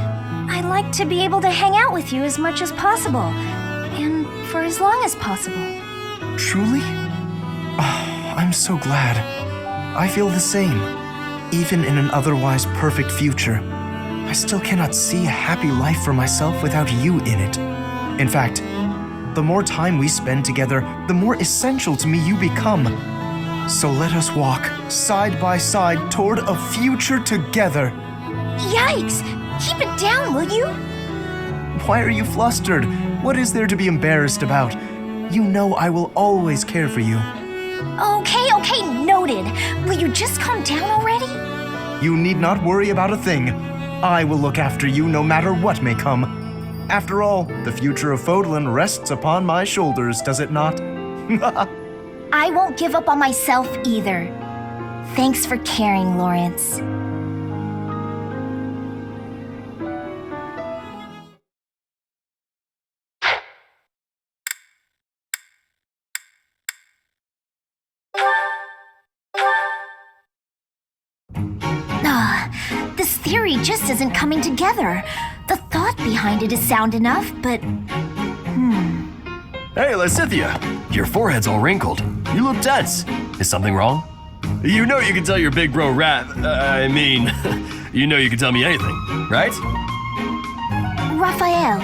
I'd like to be able to hang out with you as much as possible, and for as long as possible. Truly? Oh, I'm so glad. I feel the same. Even in an otherwise perfect future, I still cannot see a happy life for myself without you in it. In fact, the more time we spend together, the more essential to me you become. So let us walk side by side toward a future together. Yikes! Keep it down, will you? Why are you flustered? What is there to be embarrassed about? You know I will always care for you. Okay, noted. Will you just calm down already? You need not worry about a thing. I will look after you no matter what may come. After all, the future of Fodlan rests upon my shoulders, does it not? I won't give up on myself either. Thanks for caring, Lorenz. This theory just isn't coming together. The thought behind it is sound enough, but... Hey, Lysithea, your forehead's all wrinkled. You look tense. Is something wrong? You know you can tell your big bro you know you can tell me anything, right? Raphael,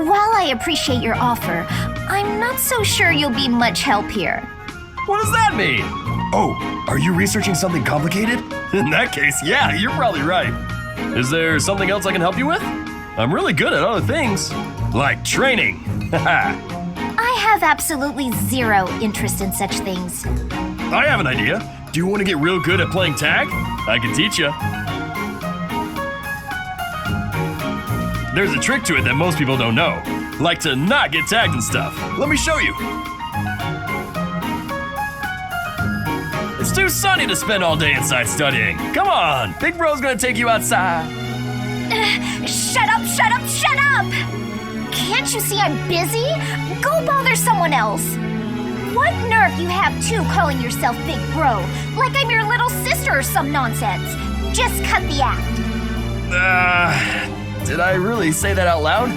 while I appreciate your offer, I'm not so sure you'll be much help here. What does that mean? Oh, are you researching something complicated? In that case, yeah, you're probably right. Is there something else I can help you with? I'm really good at other things, like training. I have absolutely zero interest in such things. I have an idea. Do you want to get real good at playing tag? I can teach you. There's a trick to it that most people don't know, like to not get tagged and stuff. Let me show you. It's too sunny to spend all day inside studying. Come on, Big Bro's gonna take you outside. Shut up! Can't you see I'm busy? Go bother someone else. What nerve you have too calling yourself Big Bro, like I'm your little sister or some nonsense. Just cut the act. Did I really say that out loud?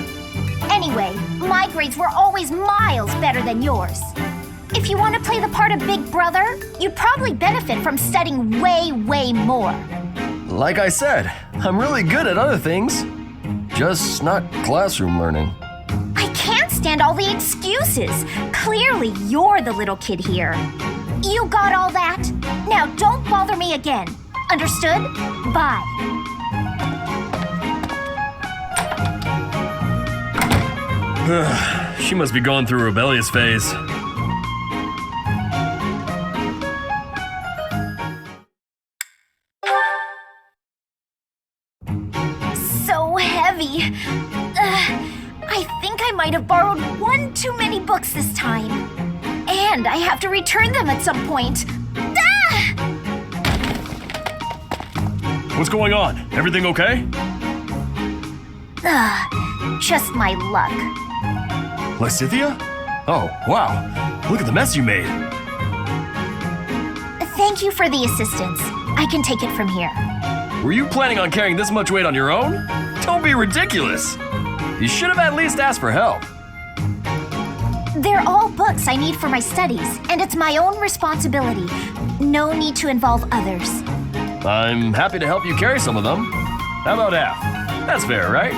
Anyway, my grades were always miles better than yours. If you want to play the part of Big Brother, you'd probably benefit from studying way, way more. Like I said, I'm really good at other things. Just not classroom learning. I can't stand all the excuses. Clearly, you're the little kid here. You got all that? Now don't bother me again. Understood? Bye. She must be going through a rebellious phase. So heavy. I think I might have borrowed one too many books this time. And I have to return them at some point. Ah! What's going on? Everything okay? Just my luck. Lysithea? Oh, wow. Look at the mess you made. Thank you for the assistance. I can take it from here. Were you planning on carrying this much weight on your own? Don't be ridiculous. You should have at least asked for help. They're all books I need for my studies, and it's my own responsibility. No need to involve others. I'm happy to help you carry some of them. How about half? That's fair, right?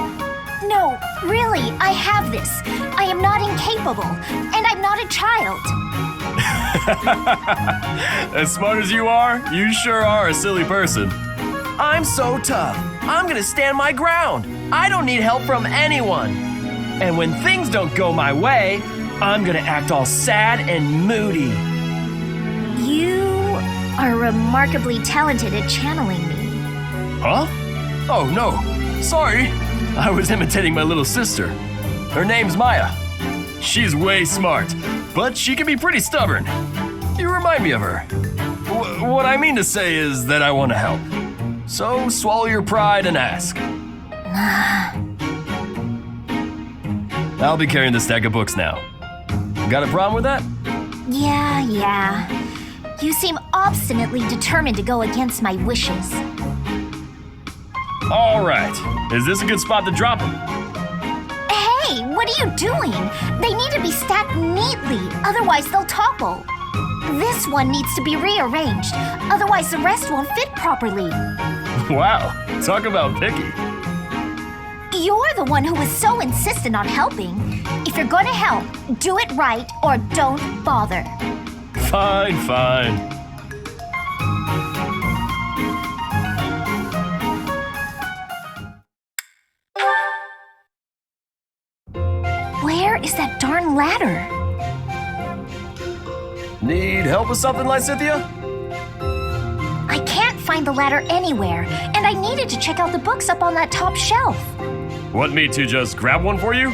No, really, I have this. I am not incapable, and I'm not a child. As smart as you are, you sure are a silly person. I'm so tough. I'm gonna stand my ground. I don't need help from anyone. And when things don't go my way, I'm gonna act all sad and moody. You are remarkably talented at channeling me. Huh? Oh, no. Sorry. I was imitating my little sister. Her name's Maya. She's way smart, but she can be pretty stubborn. You remind me of her. What I mean to say is that I want to help. So swallow your pride and ask. I'll be carrying this stack of books now. Got a problem with that? Yeah. You seem obstinately determined to go against my wishes. All right. Is this a good spot to drop them? Hey, what are you doing? They need to be stacked neatly, otherwise they'll topple. This one needs to be rearranged, otherwise the rest won't fit properly. Wow, talk about picky. You're the one who was so insistent on helping. If you're going to help, do it right or don't bother. Fine. Where is that darn ladder? Need help with something, Lysithea? I can't find the ladder anywhere, and I needed to check out the books up on that top shelf. Want me to just grab one for you?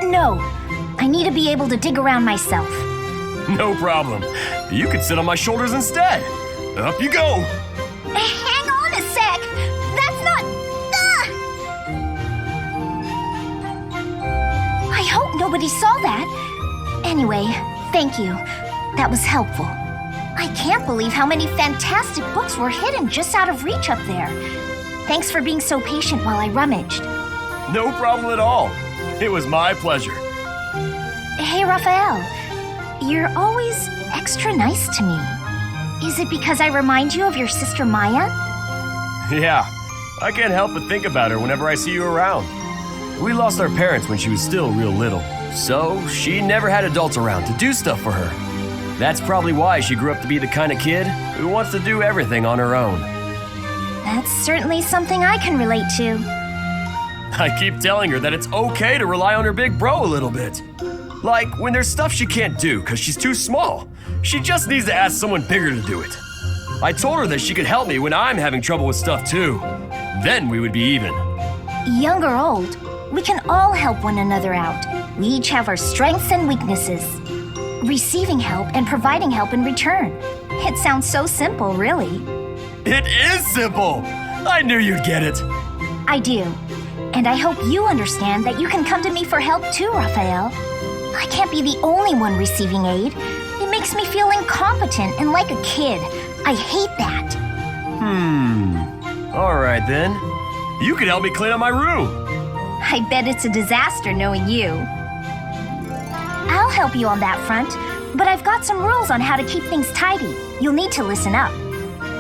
No, I need to be able to dig around myself. No problem. You could sit on my shoulders instead. Up you go. Hang on a sec. That's not... I hope nobody saw that. Anyway, thank you. That was helpful. I can't believe how many fantastic books were hidden just out of reach up there. Thanks for being so patient while I rummaged. No problem at all. It was my pleasure. Hey, Raphael. You're always extra nice to me. Is it because I remind you of your sister Maya? Yeah, I can't help but think about her whenever I see you around. We lost our parents when she was still real little, so she never had adults around to do stuff for her. That's probably why she grew up to be the kind of kid who wants to do everything on her own. That's certainly something I can relate to. I keep telling her that it's okay to rely on her big bro a little bit. Like when there's stuff she can't do because she's too small. She just needs to ask someone bigger to do it. I told her that she could help me when I'm having trouble with stuff too. Then we would be even. Young or old, we can all help one another out. We each have our strengths and weaknesses. Receiving help and providing help in return. It sounds so simple, really. It is simple! I knew you'd get it. I do. And I hope you understand that you can come to me for help too, Raphael. I can't be the only one receiving aid. It makes me feel incompetent and like a kid. I hate that. All right then. You could help me clean up my room. I bet it's a disaster knowing you. I'll help you on that front, but I've got some rules on how to keep things tidy. You'll need to listen up.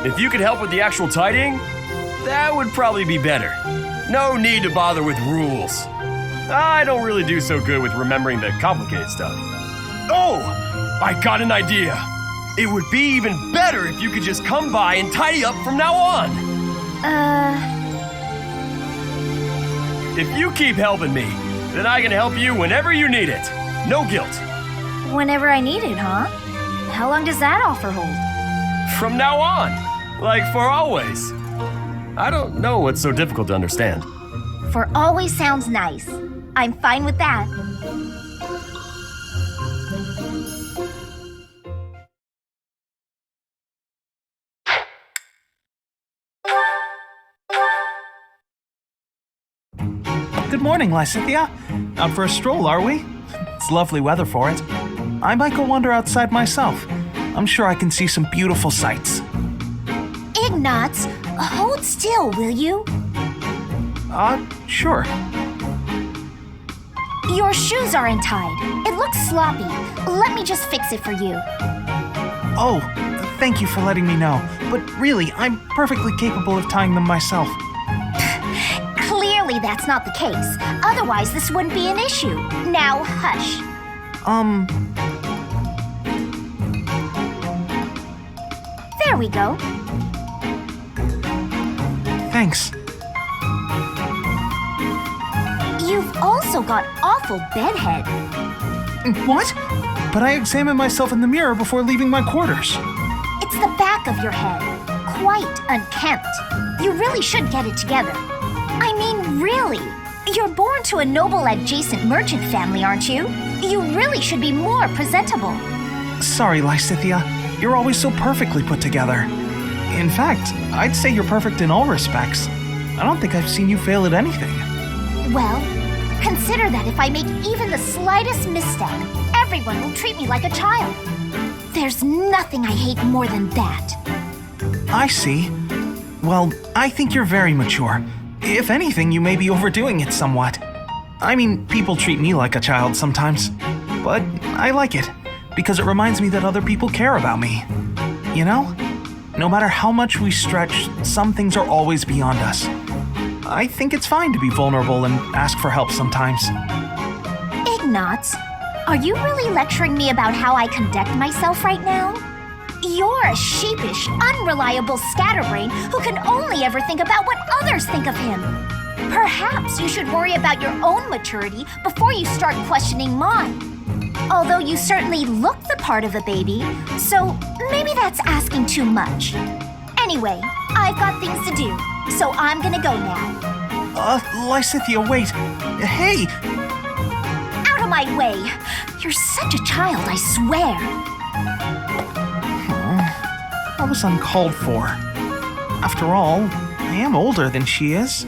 If you could help with the actual tidying, that would probably be better. No need to bother with rules. I don't really do so good with remembering the complicated stuff. Oh, I got an idea. It would be even better if you could just come by and tidy up from now on. If you keep helping me, then I can help you whenever you need it. No guilt. Whenever I need it, huh? How long does that offer hold? From now on. Like for always. I don't know what's so difficult to understand. For always sounds nice. I'm fine with that. Good morning, Lysithea. Out for a stroll, are we? It's lovely weather for it. I might go wander outside myself. I'm sure I can see some beautiful sights. Ignatz, hold still, will you? Sure. Your shoes are untied. It looks sloppy. Let me just fix it for you. Oh, thank you for letting me know. But really, I'm perfectly capable of tying them myself. Clearly that's not the case. Otherwise, this wouldn't be an issue. Now, hush. There we go. Thanks. You've also got awful bedhead. What? But I examine myself in the mirror before leaving my quarters. It's the back of your head. Quite unkempt. You really should get it together. I mean, really. You're born to a noble adjacent merchant family, aren't you? You really should be more presentable. Sorry, Lysithea. You're always so perfectly put together. In fact, I'd say you're perfect in all respects. I don't think I've seen you fail at anything. Well, consider that if I make even the slightest misstep, everyone will treat me like a child. There's nothing I hate more than that. I see. Well, I think you're very mature. If anything, you may be overdoing it somewhat. I mean, people treat me like a child sometimes. But I like it, because it reminds me that other people care about me. You know? No matter how much we stretch, some things are always beyond us. I think it's fine to be vulnerable and ask for help sometimes. Ignatz, are you really lecturing me about how I conduct myself right now? You're a sheepish, unreliable scatterbrain who can only ever think about what others think of him. Perhaps you should worry about your own maturity before you start questioning mine. Although you certainly look the part of a baby, so maybe that's asking too much. Anyway, I've got things to do, so I'm gonna go now. Lysithea, wait. Hey! Out of my way! You're such a child, I swear. That was uncalled for. After all, I am older than she is.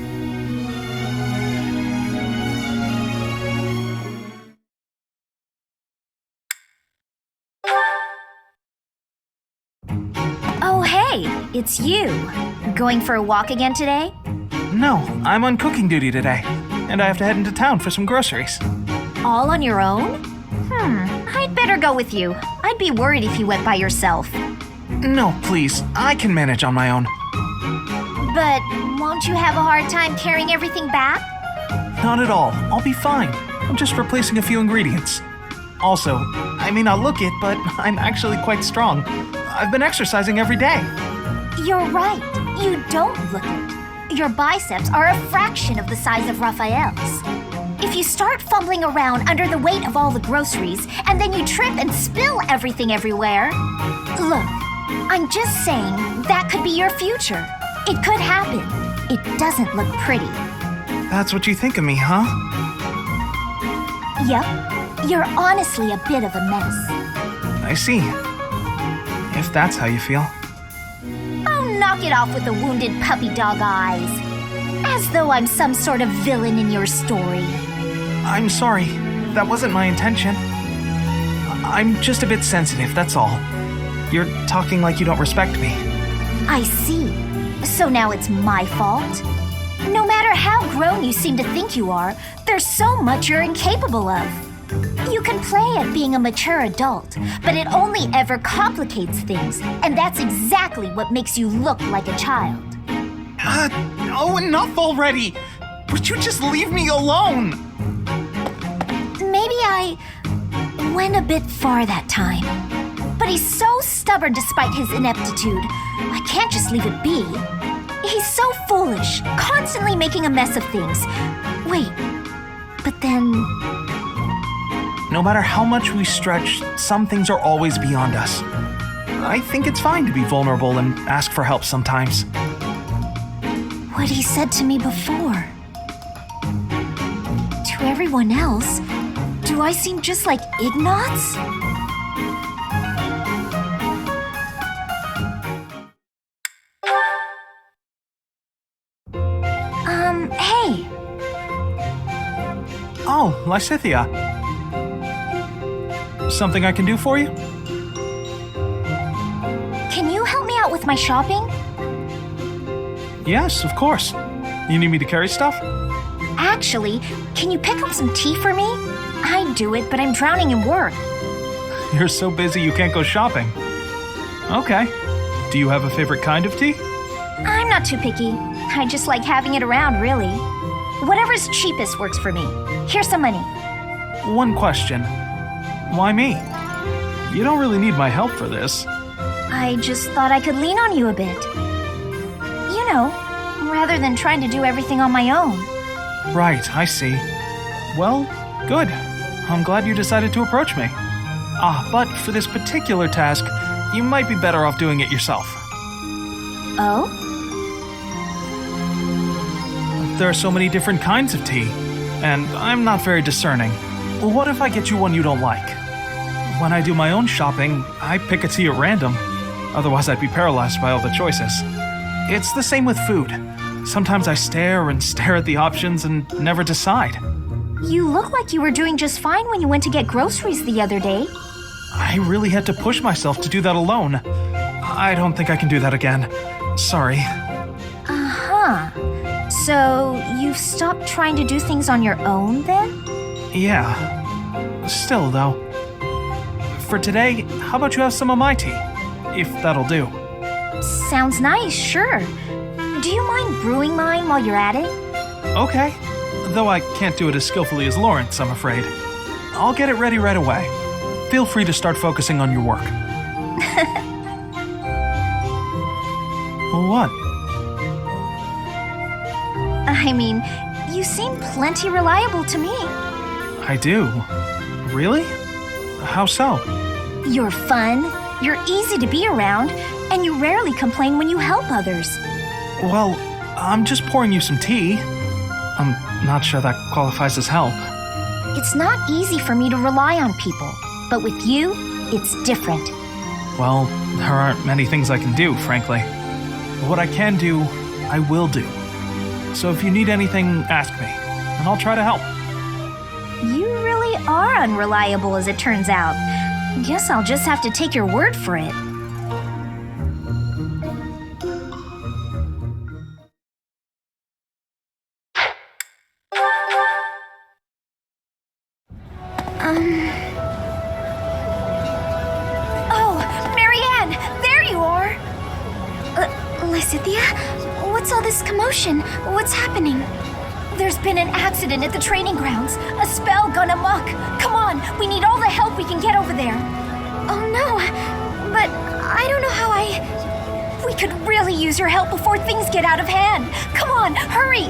Oh, hey, it's you. Going for a walk again today? No, I'm on cooking duty today, and I have to head into town for some groceries. All on your own? I'd better go with you. I'd be worried if you went by yourself. No, please, I can manage on my own. But won't you have a hard time carrying everything back? Not at all, I'll be fine. I'm just replacing a few ingredients. Also, I may not look it, but I'm actually quite strong. I've been exercising every day. You're right, you don't look it. Your biceps are a fraction of the size of Raphael's. If you start fumbling around under the weight of all the groceries, and then you trip and spill everything everywhere, look, I'm just saying that could be your future. It could happen. It doesn't look pretty. That's what you think of me, huh? Yep, you're honestly a bit of a mess. I see. If that's how you feel. Oh, knock it off with the wounded puppy dog eyes. As though I'm some sort of villain in your story. I'm sorry. That wasn't my intention. I'm just a bit sensitive, that's all. You're talking like you don't respect me. I see. So now it's my fault? No matter how grown you seem to think you are, there's so much you're incapable of. You can play at being a mature adult, but it only ever complicates things, and that's exactly what makes you look like a child. Oh, enough already! Would you just leave me alone? Maybe I went a bit far that time. But he's so stubborn despite his ineptitude. I can't just leave it be. He's so foolish, constantly making a mess of things. Wait, but then... No matter how much we stretch, some things are always beyond us. I think it's fine to be vulnerable and ask for help sometimes. What he said to me before. To everyone else, do I seem just like Ignatz? Hey! Oh, Lysithea. Something I can do for you? Can you help me out with my shopping? Yes, of course. You need me to carry stuff? Actually, can you pick up some tea for me? I'd do it, but I'm drowning in work. You're so busy you can't go shopping. Okay. Do you have a favorite kind of tea? I'm not too picky. I just like having it around, really. Whatever's cheapest works for me. Here's some money. One question. Why me? You don't really need my help for this. I just thought I could lean on you a bit. You know, rather than trying to do everything on my own. Right, I see. Well, good. I'm glad you decided to approach me. But for this particular task, you might be better off doing it yourself. Oh? There are so many different kinds of tea, and I'm not very discerning. What if I get you one you don't like? When I do my own shopping, I pick a tea at random. Otherwise, I'd be paralyzed by all the choices. It's the same with food. Sometimes I stare and stare at the options and never decide. You look like you were doing just fine when you went to get groceries the other day. I really had to push myself to do that alone. I don't think I can do that again. Sorry. Uh-huh. So, you've stopped trying to do things on your own, then? Yeah. Still, though. For today, how about you have some of my tea? If that'll do. Sounds nice, sure. Do you mind brewing mine while you're at it? Okay. Though I can't do it as skillfully as Lorenz, I'm afraid. I'll get it ready right away. Feel free to start focusing on your work. What? I mean, you seem plenty reliable to me. I do. Really? How so? You're fun, you're easy to be around, and you rarely complain when you help others. Well, I'm just pouring you some tea. I'm not sure that qualifies as help. It's not easy for me to rely on people, but with you, it's different. Well, there aren't many things I can do, frankly. But what I can do, I will do. So if you need anything, ask me, and I'll try to help. You really are unreliable, as it turns out. Guess I'll just have to take your word for it. Oh, Marianne! There you are! Lysithea? What's all this commotion? What's happening? There's been an accident at the training grounds. A spell gone amok. Come on, we need all the help we can get over there. Oh no, but I don't know how We could really use your help before things get out of hand. Come on, hurry!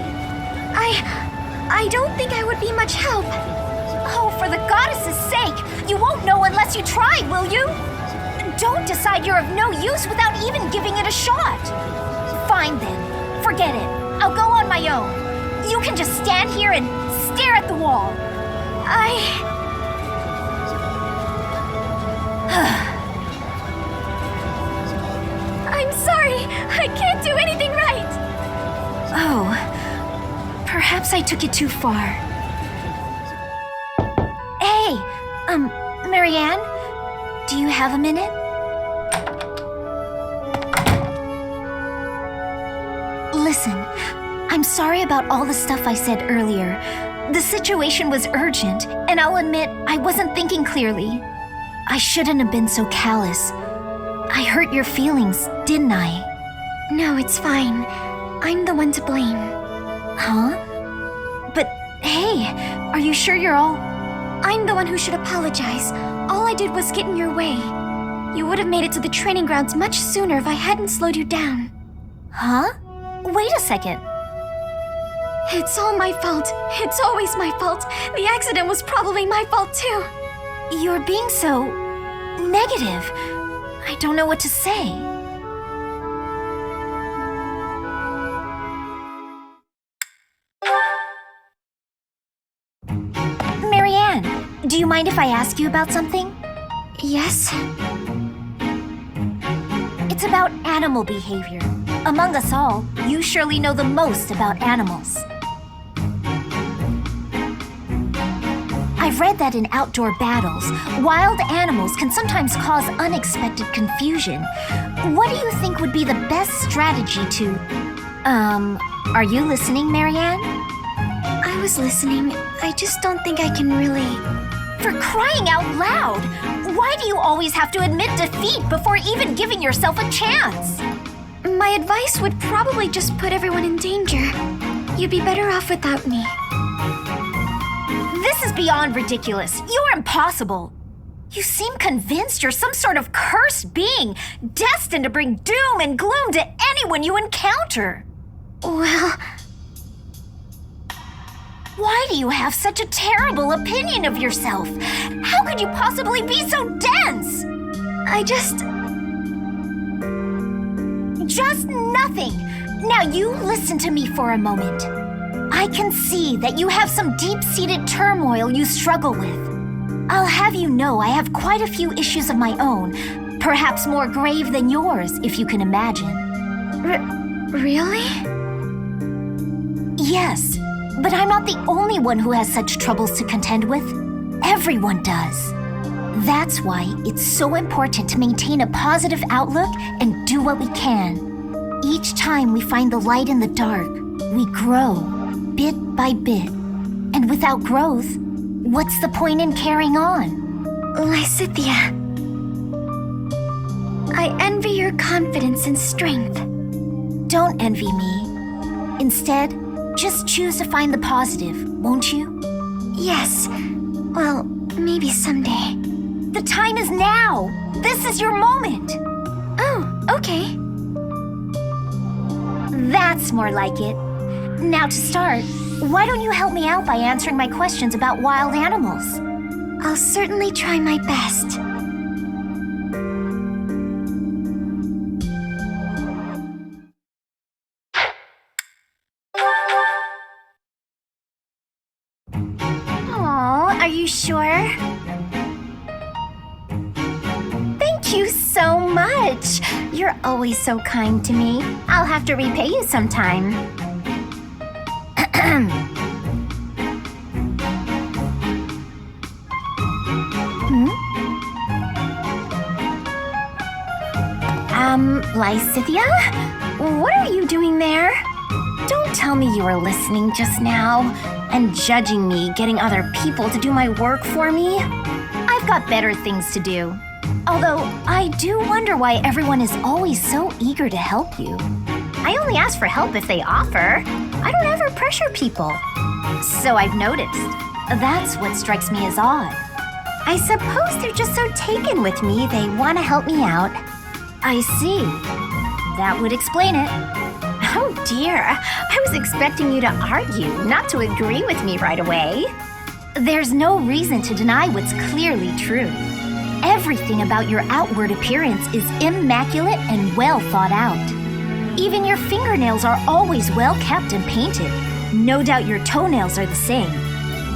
I don't think I would be much help. Oh, for the goddess's sake! You won't know unless you try, will you? Don't decide you're of no use without even giving it a shot. Fine then. Forget it. I'll go on my own. You can just stand here and stare at the wall. I'm sorry. I can't do anything right. Oh, perhaps I took it too far. Hey, Marianne, do you have a minute? Listen, I'm sorry about all the stuff I said earlier. The situation was urgent, and I'll admit I wasn't thinking clearly. I shouldn't have been so callous. I hurt your feelings, didn't I? No, it's fine. I'm the one to blame. Huh? But hey, are you sure you're all... I'm the one who should apologize. All I did was get in your way. You would have made it to the training grounds much sooner if I hadn't slowed you down. Huh? Wait a second. It's all my fault. It's always my fault. The accident was probably my fault too. You're being so... negative. I don't know what to say. Marianne, do you mind if I ask you about something? Yes? It's about animal behavior. Among us all, you surely know the most about animals. I've read that in outdoor battles, wild animals can sometimes cause unexpected confusion. What do you think would be the best strategy to... are you listening, Marianne? I was listening. I just don't think I can really... For crying out loud! Why do you always have to admit defeat before even giving yourself a chance? My advice would probably just put everyone in danger. You'd be better off without me. This is beyond ridiculous. You're impossible. You seem convinced you're some sort of cursed being, destined to bring doom and gloom to anyone you encounter. Well... Why do you have such a terrible opinion of yourself? How could you possibly be so dense? Just nothing. Now you listen to me for a moment. I can see that you have some deep-seated turmoil you struggle with. I'll have you know I have quite a few issues of my own, perhaps more grave than yours, if you can imagine. Really? Yes, but I'm not the only one who has such troubles to contend with. Everyone does. That's why it's so important to maintain a positive outlook and do what we can. Each time we find the light in the dark, we grow, bit by bit. And without growth, what's the point in carrying on? Lysithea, I envy your confidence and strength. Don't envy me. Instead, just choose to find the positive, won't you? Yes. Well, maybe someday. The time is now! This is your moment! Oh, okay. That's more like it. Now to start, why don't you help me out by answering my questions about wild animals? I'll certainly try my best. Aw, are you sure? Thank you so much! You're always so kind to me. I'll have to repay you sometime. Lysithea? What are you doing there? Don't tell me you were listening just now and judging me getting other people to do my work for me. I've got better things to do. Although, I do wonder why everyone is always so eager to help you. I only ask for help if they offer. I don't ever pressure people. So I've noticed. That's what strikes me as odd. I suppose they're just so taken with me they want to help me out. I see. That would explain it. Oh dear, I was expecting you to argue, not to agree with me right away. There's no reason to deny what's clearly true. Everything about your outward appearance is immaculate and well thought out. Even your fingernails are always well kept and painted. No doubt your toenails are the same.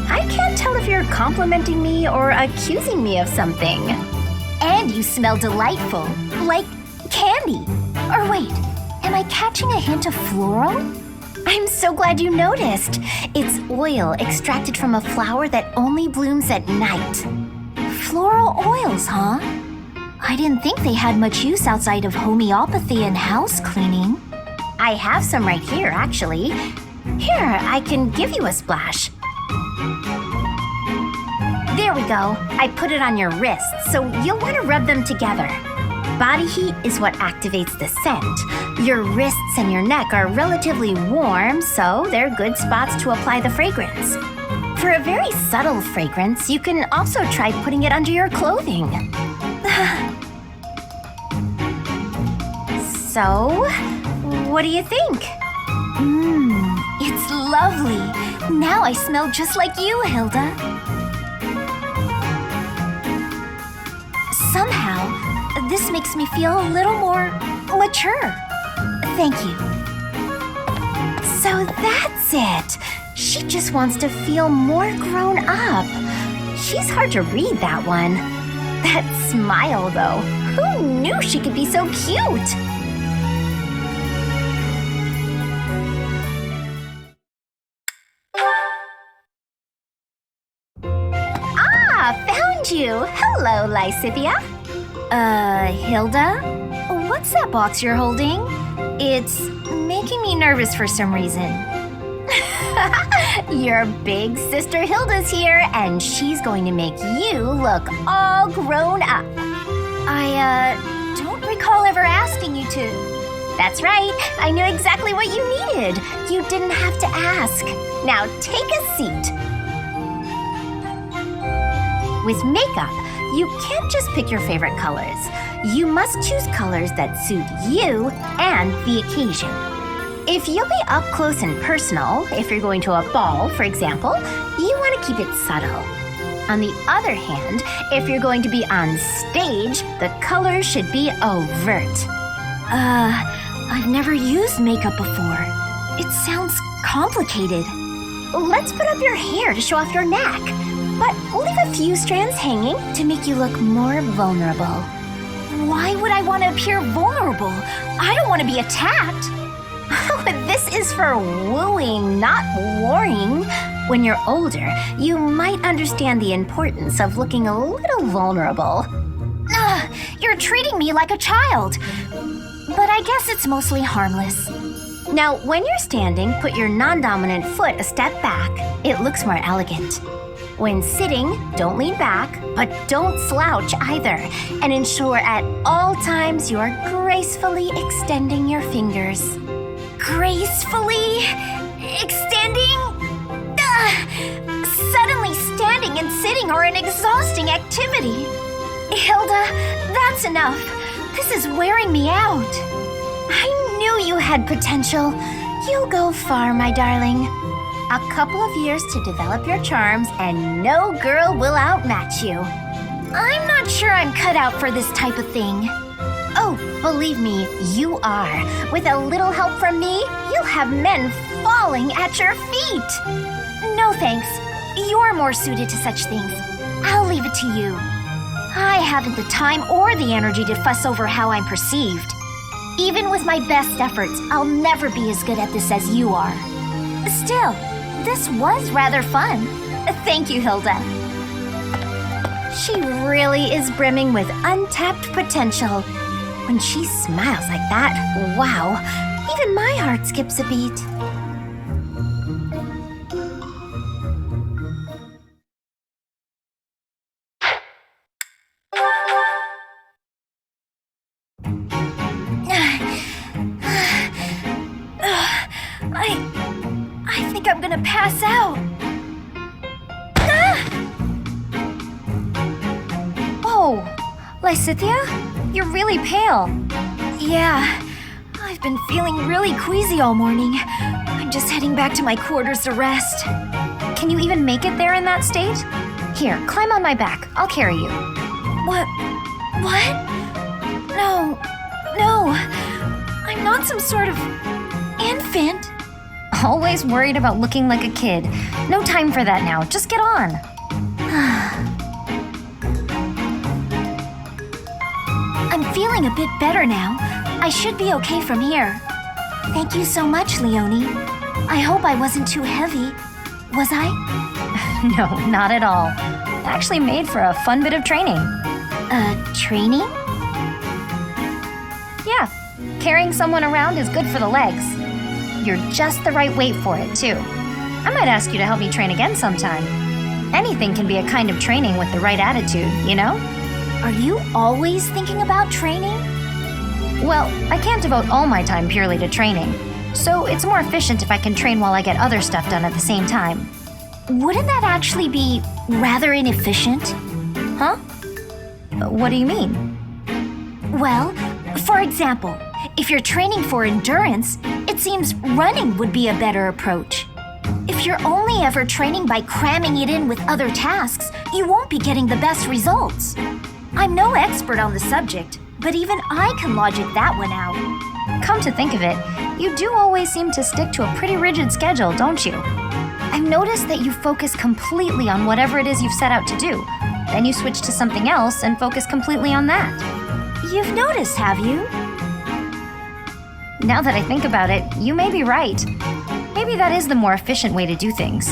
I can't tell if you're complimenting me or accusing me of something. And you smell delightful, like candy. Or wait, am I catching a hint of floral? I'm so glad you noticed. It's oil extracted from a flower that only blooms at night. Floral oils, huh? I didn't think they had much use outside of homeopathy and house cleaning. I have some right here, actually. Here, I can give you a splash. There we go. I put it on your wrists, so you'll want to rub them together. Body heat is what activates the scent. Your wrists and your neck are relatively warm, so they're good spots to apply the fragrance. For a very subtle fragrance, you can also try putting it under your clothing. So, what do you think? It's lovely. Now I smell just like you, Hilda. Somehow, this makes me feel a little more mature. Thank you. So that's it. She just wants to feel more grown up. She's hard to read, that one. That smile, though. Who knew she could be so cute? Found you! Hello, Lysithea. Hilda? What's that box you're holding? It's making me nervous for some reason. Your big sister Hilda's here, and she's going to make you look all grown up. I don't recall ever asking you to. That's right, I knew exactly what you needed. You didn't have to ask. Now take a seat. With makeup, you can't just pick your favorite colors. You must choose colors that suit you and the occasion. If you'll be up close and personal, if you're going to a ball, for example, you want to keep it subtle. On the other hand, if you're going to be on stage, the colors should be overt. I've never used makeup before. It sounds complicated. Let's put up your hair to show off your neck. But leave a few strands hanging to make you look more vulnerable. Why would I want to appear vulnerable? I don't want to be attacked. This is for wooing, not warring. When you're older, you might understand the importance of looking a little vulnerable. You're treating me like a child. But I guess it's mostly harmless. Now, when you're standing, put your non-dominant foot a step back. It looks more elegant. When sitting, don't lean back, but don't slouch either. And ensure at all times you are gracefully extending your fingers. Gracefully extending? Suddenly standing and sitting are an exhausting activity. Hilda, that's enough. This is wearing me out. I knew you had potential. You'll go far, my darling. A couple of years to develop your charms, and no girl will outmatch you. I'm not sure I'm cut out for this type of thing. Oh, believe me, you are. With a little help from me, you'll have men falling at your feet. No thanks. You're more suited to such things. I'll leave it to you. I haven't the time or the energy to fuss over how I'm perceived. Even with my best efforts, I'll never be as good at this as you are. Still, this was rather fun. Thank you, Hilda. She really is brimming with untapped potential. When she smiles like that, wow, even my heart skips a beat. I think I'm gonna pass out. Whoa, Lysithea? You're really pale. Yeah, I've been feeling really queasy all morning. I'm just heading back to my quarters to rest. Can you even make it there in that state? Here, climb on my back. I'll carry you. What? No. I'm not some sort of infant. Always worried about looking like a kid. No time for that now. Just get on. I'm feeling a bit better now. I should be okay from here. Thank you so much, Leonie. I hope I wasn't too heavy. Was I? No, not at all. Actually made for a fun bit of training. Training? Yeah, carrying someone around is good for the legs. you're just the right weight for it, too. I might ask you to help me train again sometime. Anything can be a kind of training with the right attitude, you know? Are you always thinking about training? Well, I can't devote all my time purely to training, so it's more efficient if I can train while I get other stuff done at the same time. Wouldn't that actually be rather inefficient? Huh? What do you mean? Well, for example, if you're training for endurance, it seems running would be a better approach. If you're only ever training by cramming it in with other tasks, you won't be getting the best results. I'm no expert on the subject, but even I can logic that one out. Come to think of it, you do always seem to stick to a pretty rigid schedule, don't you? I've noticed that you focus completely on whatever it is you've set out to do. Then you switch to something else and focus completely on that. You've noticed, have you? Now that I think about it, you may be right. Maybe that is the more efficient way to do things.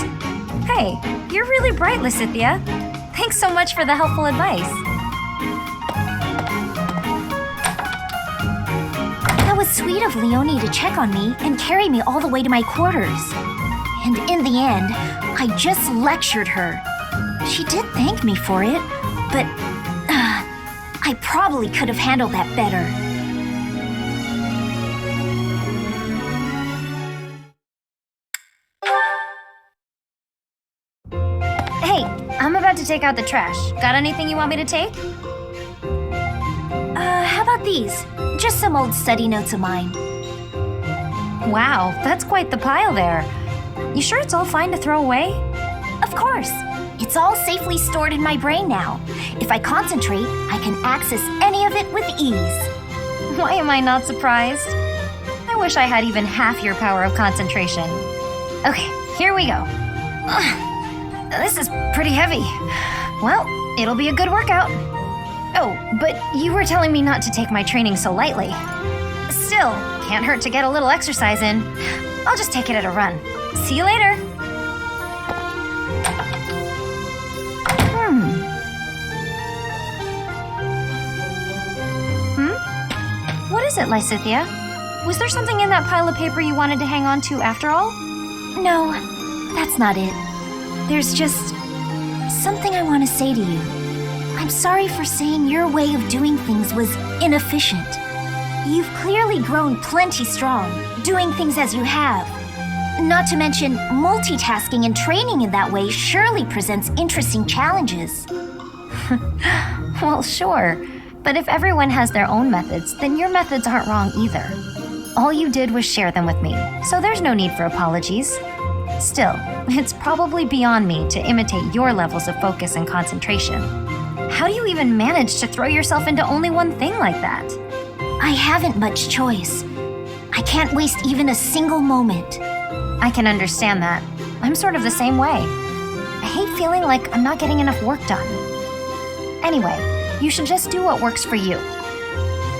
Hey, you're really bright, Lysithea. Thanks so much for the helpful advice. That was sweet of Leonie to check on me and carry me all the way to my quarters. And in the end, I just lectured her. She did thank me for it, but I probably could have handled that better. Hey, I'm about to take out the trash. Got anything you want me to take? How about these? Just some old study notes of mine. Wow, that's quite the pile there. You sure it's all fine to throw away? Of course. It's all safely stored in my brain now. If I concentrate, I can access any of it with ease. Why am I not surprised? I wish I had even half your power of concentration. Okay, here we go. This is pretty heavy. Well, it'll be a good workout. Oh, but you were telling me not to take my training so lightly. Still, can't hurt to get a little exercise in. I'll just take it at a run. See you later. What is it, Lysithea? Was there something in that pile of paper you wanted to hang on to after all? No, that's not it. There's just something I want to say to you. I'm sorry for saying your way of doing things was inefficient. You've clearly grown plenty strong, doing things as you have. Not to mention, multitasking and training in that way surely presents interesting challenges. Well, sure. But if everyone has their own methods, then your methods aren't wrong either. All you did was share them with me, so there's no need for apologies. Still, it's probably beyond me to imitate your levels of focus and concentration. How do you even manage to throw yourself into only one thing like that? I haven't much choice. I can't waste even a single moment. I can understand that. I'm sort of the same way. I hate feeling like I'm not getting enough work done. Anyway, you should just do what works for you.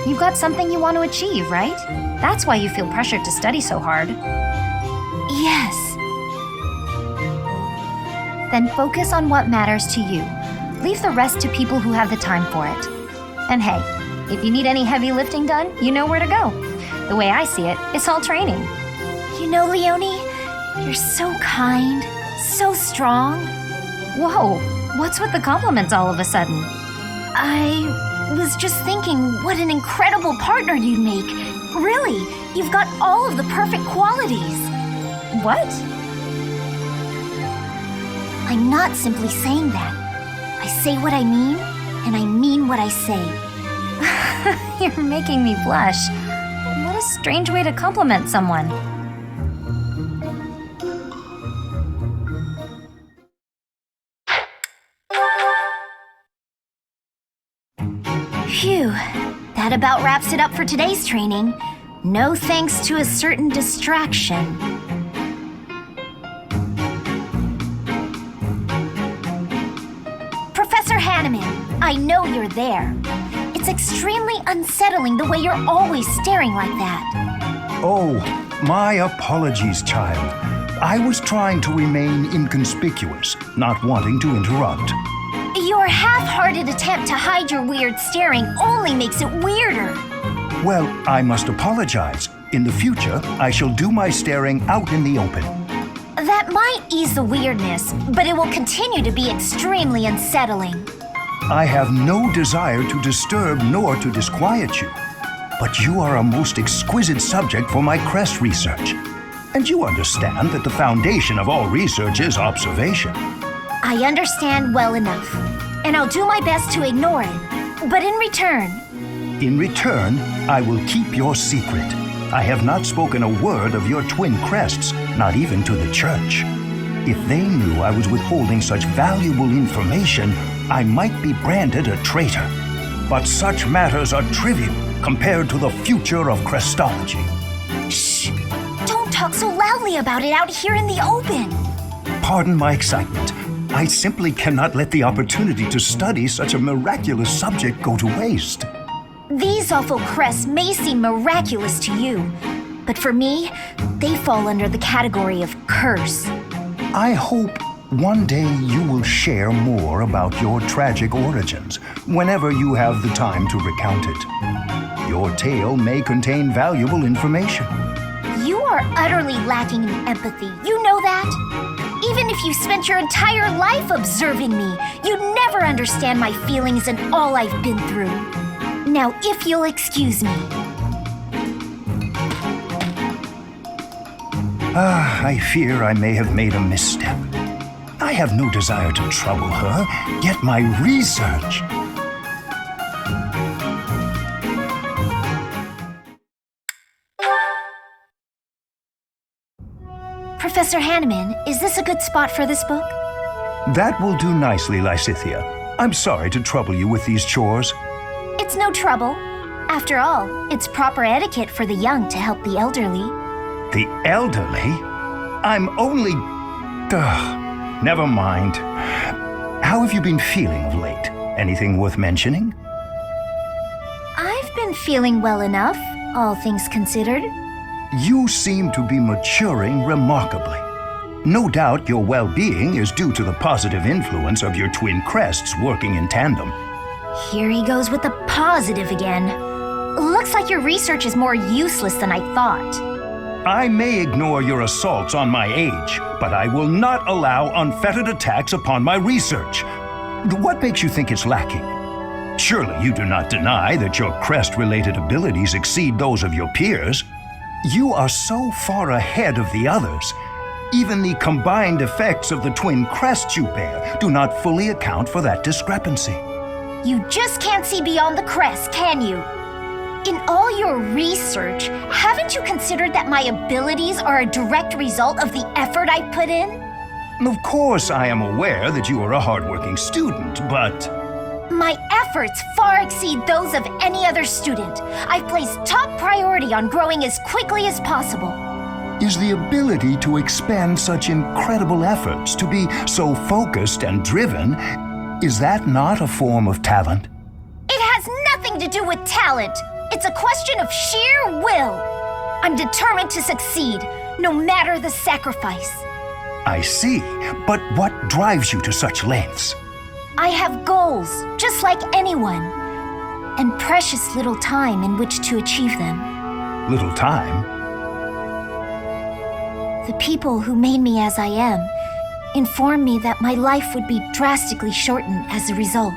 You've got something you want to achieve, right? That's why you feel pressured to study so hard. Yes. Then focus on what matters to you. Leave the rest to people who have the time for it. And hey, if you need any heavy lifting done, you know where to go. The way I see it, it's all training. You know, Leonie, you're so kind, so strong. Whoa, what's with the compliments all of a sudden? I was just thinking what an incredible partner you'd make. Really, you've got all of the perfect qualities. What? I'm not simply saying that. I say what I mean, and I mean what I say. You're making me blush. What a strange way to compliment someone. Phew, that about wraps it up for today's training. No thanks to a certain distraction. Professor Hanneman, I know you're there. It's extremely unsettling the way you're always staring like that. Oh, my apologies, child. I was trying to remain inconspicuous, not wanting to interrupt. Your half-hearted attempt to hide your weird staring only makes it weirder. Well, I must apologize. In the future, I shall do my staring out in the open. That might ease the weirdness, but it will continue to be extremely unsettling. I have no desire to disturb nor to disquiet you, but you are a most exquisite subject for my crest research. And you understand that the foundation of all research is observation. I understand well enough, and I'll do my best to ignore it. But in return... In return, I will keep your secret. I have not spoken a word of your twin crests, not even to the church. If they knew I was withholding such valuable information, I might be branded a traitor. But such matters are trivial compared to the future of crestology. Shh! Don't talk so loudly about it out here in the open! Pardon my excitement. I simply cannot let the opportunity to study such a miraculous subject go to waste. These awful crests may seem miraculous to you, but for me, they fall under the category of curse. I hope one day you will share more about your tragic origins whenever you have the time to recount it. Your tale may contain valuable information. You are utterly lacking in empathy, you know that? Even if you spent your entire life observing me, you'd never understand my feelings and all I've been through. Now, if you'll excuse me. I fear I may have made a misstep. I have no desire to trouble her, yet my research... Professor Hanneman, is this a good spot for this book? That will do nicely, Lysithea. I'm sorry to trouble you with these chores. It's no trouble. After all, it's proper etiquette for the young to help the elderly. The elderly? I'm only... never mind. How have you been feeling of late? Anything worth mentioning? I've been feeling well enough, all things considered. You seem to be maturing remarkably. No doubt your well-being is due to the positive influence of your twin crests working in tandem. Here he goes with the positive again. Looks like your research is more useless than I thought. I may ignore your assaults on my age, but I will not allow unfettered attacks upon my research. What makes you think it's lacking? Surely you do not deny that your crest-related abilities exceed those of your peers. You are so far ahead of the others. Even the combined effects of the twin crests you bear do not fully account for that discrepancy. You just can't see beyond the crest, can you? In all your research, haven't you considered that my abilities are a direct result of the effort I put in? Of course, I am aware that you are a hardworking student, but... My efforts far exceed those of any other student. I've placed top priority on growing as quickly as possible. Is the ability to expend such incredible efforts, to be so focused and driven, is that not a form of talent? It has nothing to do with talent. It's a question of sheer will. I'm determined to succeed, no matter the sacrifice. I see, but what drives you to such lengths? I have goals, just like anyone, and precious little time in which to achieve them. Little time? The people who made me as I am informed me that my life would be drastically shortened as a result.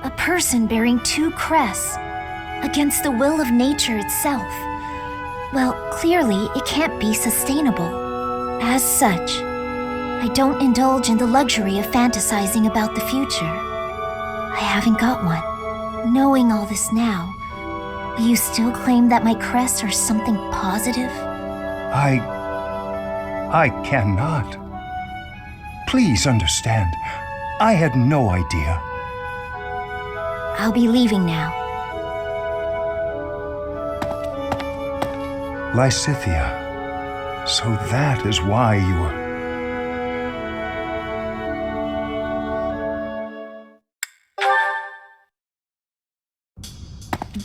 A person bearing two crests against the will of nature itself. Well, clearly it can't be sustainable. As such, I don't indulge in the luxury of fantasizing about the future. I haven't got one. Knowing all this now, will you still claim that my crests are something positive? I cannot. Please understand, I had no idea. I'll be leaving now. Lysithea, so that is why you were...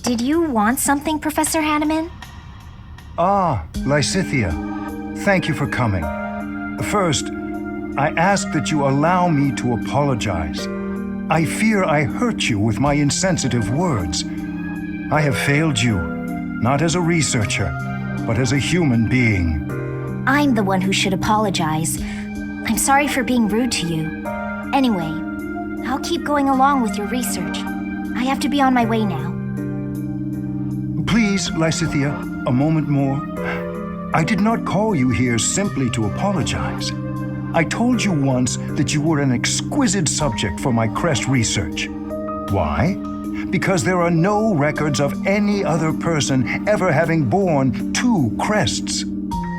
Did you want something, Professor Hanneman? Ah, Lysithea. Thank you for coming. First, I ask that you allow me to apologize. I fear I hurt you with my insensitive words. I have failed you, not as a researcher, but as a human being. I'm the one who should apologize. I'm sorry for being rude to you. Anyway, I'll keep going along with your research. I have to be on my way now. Please, Lysithea, a moment more. I did not call you here simply to apologize. I told you once that you were an exquisite subject for my crest research. Why? Because there are no records of any other person ever having borne 2 crests.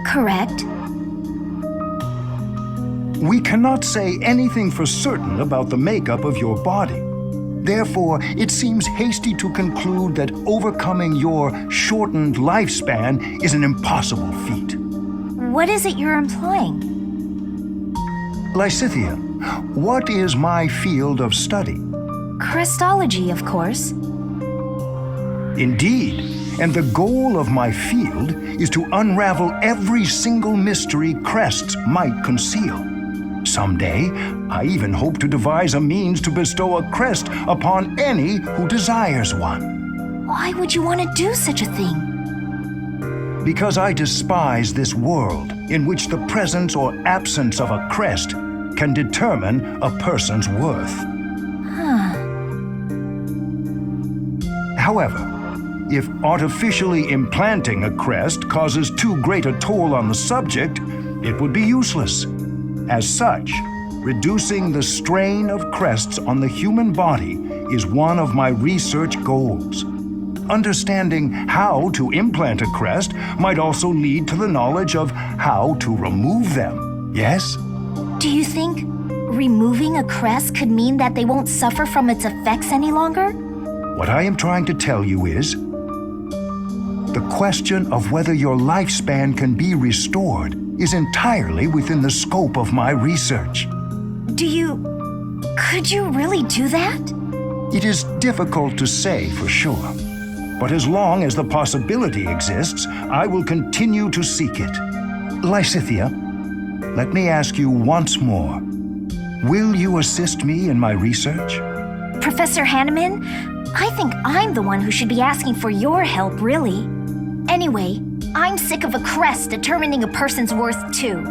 Correct. We cannot say anything for certain about the makeup of your body. Therefore, it seems hasty to conclude that overcoming your shortened lifespan is an impossible feat. What is it you're implying? Lysithea, what is my field of study? Crestology, of course. Indeed, and the goal of my field is to unravel every single mystery crests might conceal. Someday, I even hope to devise a means to bestow a crest upon any who desires one. Why would you want to do such a thing? Because I despise this world in which the presence or absence of a crest can determine a person's worth. However, if artificially implanting a crest causes too great a toll on the subject, it would be useless. As such, reducing the strain of crests on the human body is one of my research goals. Understanding how to implant a crest might also lead to the knowledge of how to remove them. Yes? Do you think removing a crest could mean that they won't suffer from its effects any longer? What I am trying to tell you is, the question of whether your lifespan can be restored is entirely within the scope of my research. Could you really do that? It is difficult to say for sure, but as long as the possibility exists, I will continue to seek it. Lysithea, let me ask you once more. Will you assist me in my research? Professor Hanneman, I think I'm the one who should be asking for your help, really. Anyway, I'm sick of a crest determining a person's worth, too.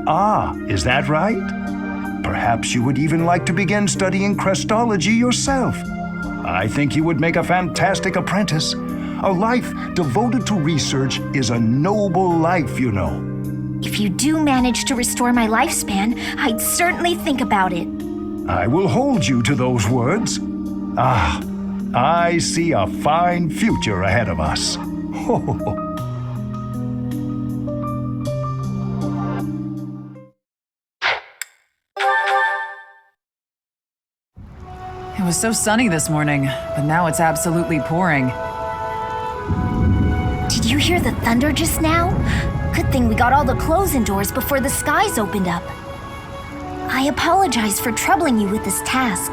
Ah, is that right? Perhaps you would even like to begin studying crestology yourself. I think you would make a fantastic apprentice. A life devoted to research is a noble life, you know. If you do manage to restore my lifespan, I'd certainly think about it. I will hold you to those words. Ah, I see a fine future ahead of us. It was so sunny this morning, but now it's absolutely pouring. Did you hear the thunder just now? Good thing we got all the clothes indoors before the skies opened up. I apologize for troubling you with this task.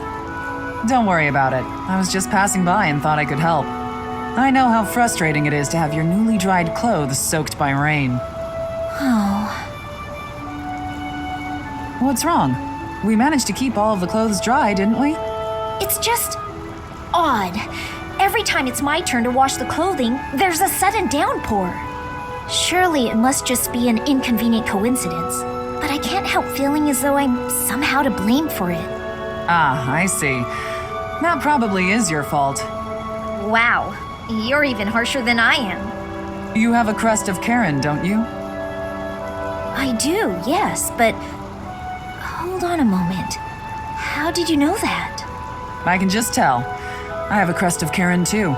Don't worry about it. I was just passing by and thought I could help. I know how frustrating it is to have your newly dried clothes soaked by rain. Oh. What's wrong? We managed to keep all of the clothes dry, didn't we? It's just odd. Every time it's my turn to wash the clothing, there's a sudden downpour. Surely it must just be an inconvenient coincidence, but I can't help feeling as though I'm somehow to blame for it. Ah, I see. That probably is your fault. Wow, you're even harsher than I am. You have a crest of Karen, don't you? I do, yes, but hold on a moment. How did you know that? I can just tell. I have a crest of Karen too.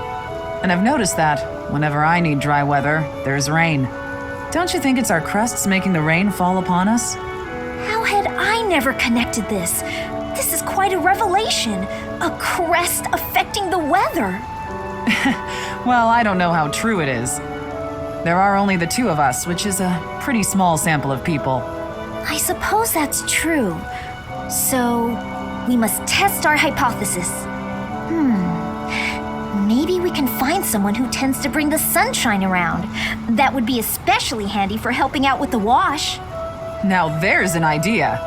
And I've noticed that whenever I need dry weather, there's rain. Don't you think it's our crests making the rain fall upon us? How had I never connected this? This is quite a revelation. A crest affecting the weather. Well, I don't know how true it is. There are only the 2 of us, which is a pretty small sample of people. I suppose that's true. So, we must test our hypothesis. Maybe we can find someone who tends to bring the sunshine around. That would be especially handy for helping out with the wash. Now there's an idea.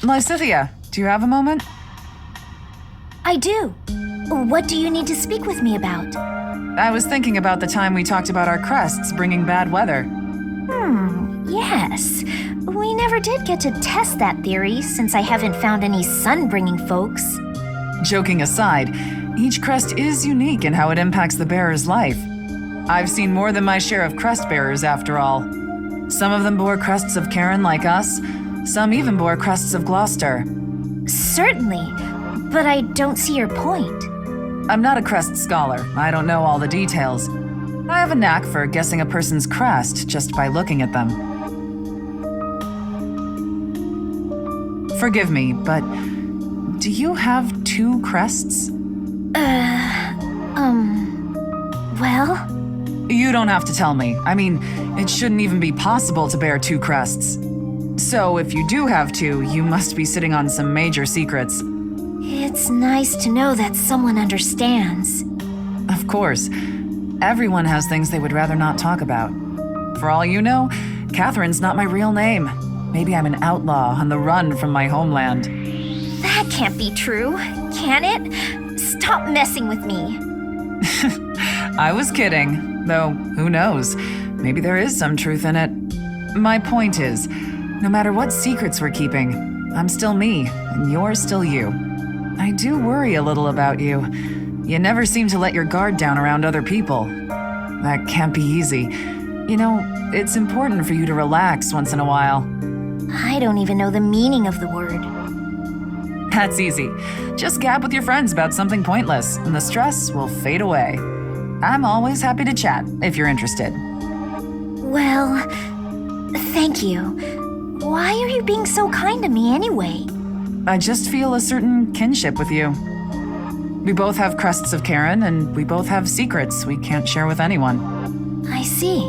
Lysithea, do you have a moment? I do. What do you need to speak with me about? I was thinking about the time we talked about our crests bringing bad weather. Yes. We never did get to test that theory since I haven't found any sun-bringing folks. Joking aside, each crest is unique in how it impacts the bearer's life. I've seen more than my share of crest bearers, after all. Some of them bore crests of Karen like us, some even bore crests of Gloucester. Certainly, but I don't see your point. I'm not a crest scholar. I don't know all the details. I have a knack for guessing a person's crest just by looking at them. Forgive me, but do you have 2 crests? Well? You don't have to tell me. I mean, it shouldn't even be possible to bear 2 crests. So if you do have 2, you must be sitting on some major secrets. It's nice to know that someone understands. Of course. Everyone has things they would rather not talk about. For all you know, Catherine's not my real name. Maybe I'm an outlaw on the run from my homeland. That can't be true, can it? Stop messing with me. I was kidding, though who knows? Maybe there is some truth in it. My point is, no matter what secrets we're keeping, I'm still me, and you're still you. I do worry a little about you. You never seem to let your guard down around other people. That can't be easy. You know, it's important for you to relax once in a while. I don't even know the meaning of the word. That's easy. Just gab with your friends about something pointless, and the stress will fade away. I'm always happy to chat, if you're interested. Well, thank you. Why are you being so kind to me anyway? I just feel a certain kinship with you. We both have crests of Karen, and we both have secrets we can't share with anyone. I see.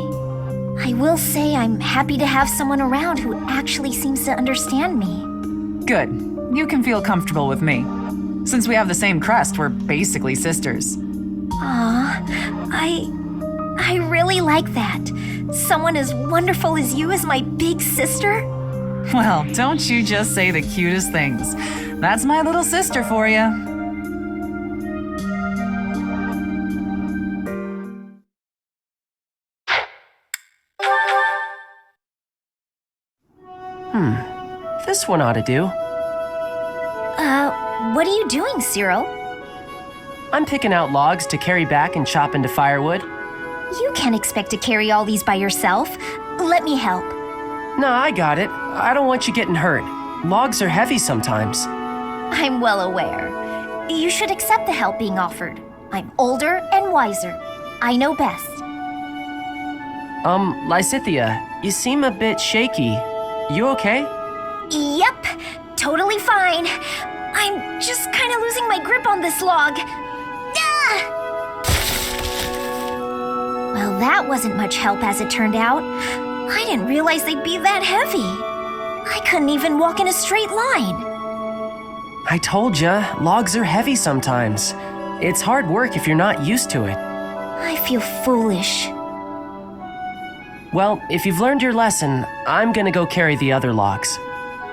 I will say I'm happy to have someone around who actually seems to understand me. Good. You can feel comfortable with me. Since we have the same crest, we're basically sisters. Aw, I really like that. Someone as wonderful as you is my big sister? Well, don't you just say the cutest things. That's my little sister for you. This one ought to do. What are you doing, Cyril? I'm picking out logs to carry back and chop into firewood. You can't expect to carry all these by yourself. Let me help. No, I got it. I don't want you getting hurt. Logs are heavy sometimes. I'm well aware. You should accept the help being offered. I'm older and wiser. I know best. Lysithea, you seem a bit shaky. You okay? Yep, totally fine. I'm just kind of losing my grip on this log. Ah! Well, that wasn't much help as it turned out. I didn't realize they'd be that heavy. I couldn't even walk in a straight line. I told ya, logs are heavy sometimes. It's hard work if you're not used to it. I feel foolish. Well, if you've learned your lesson, I'm gonna go carry the other logs.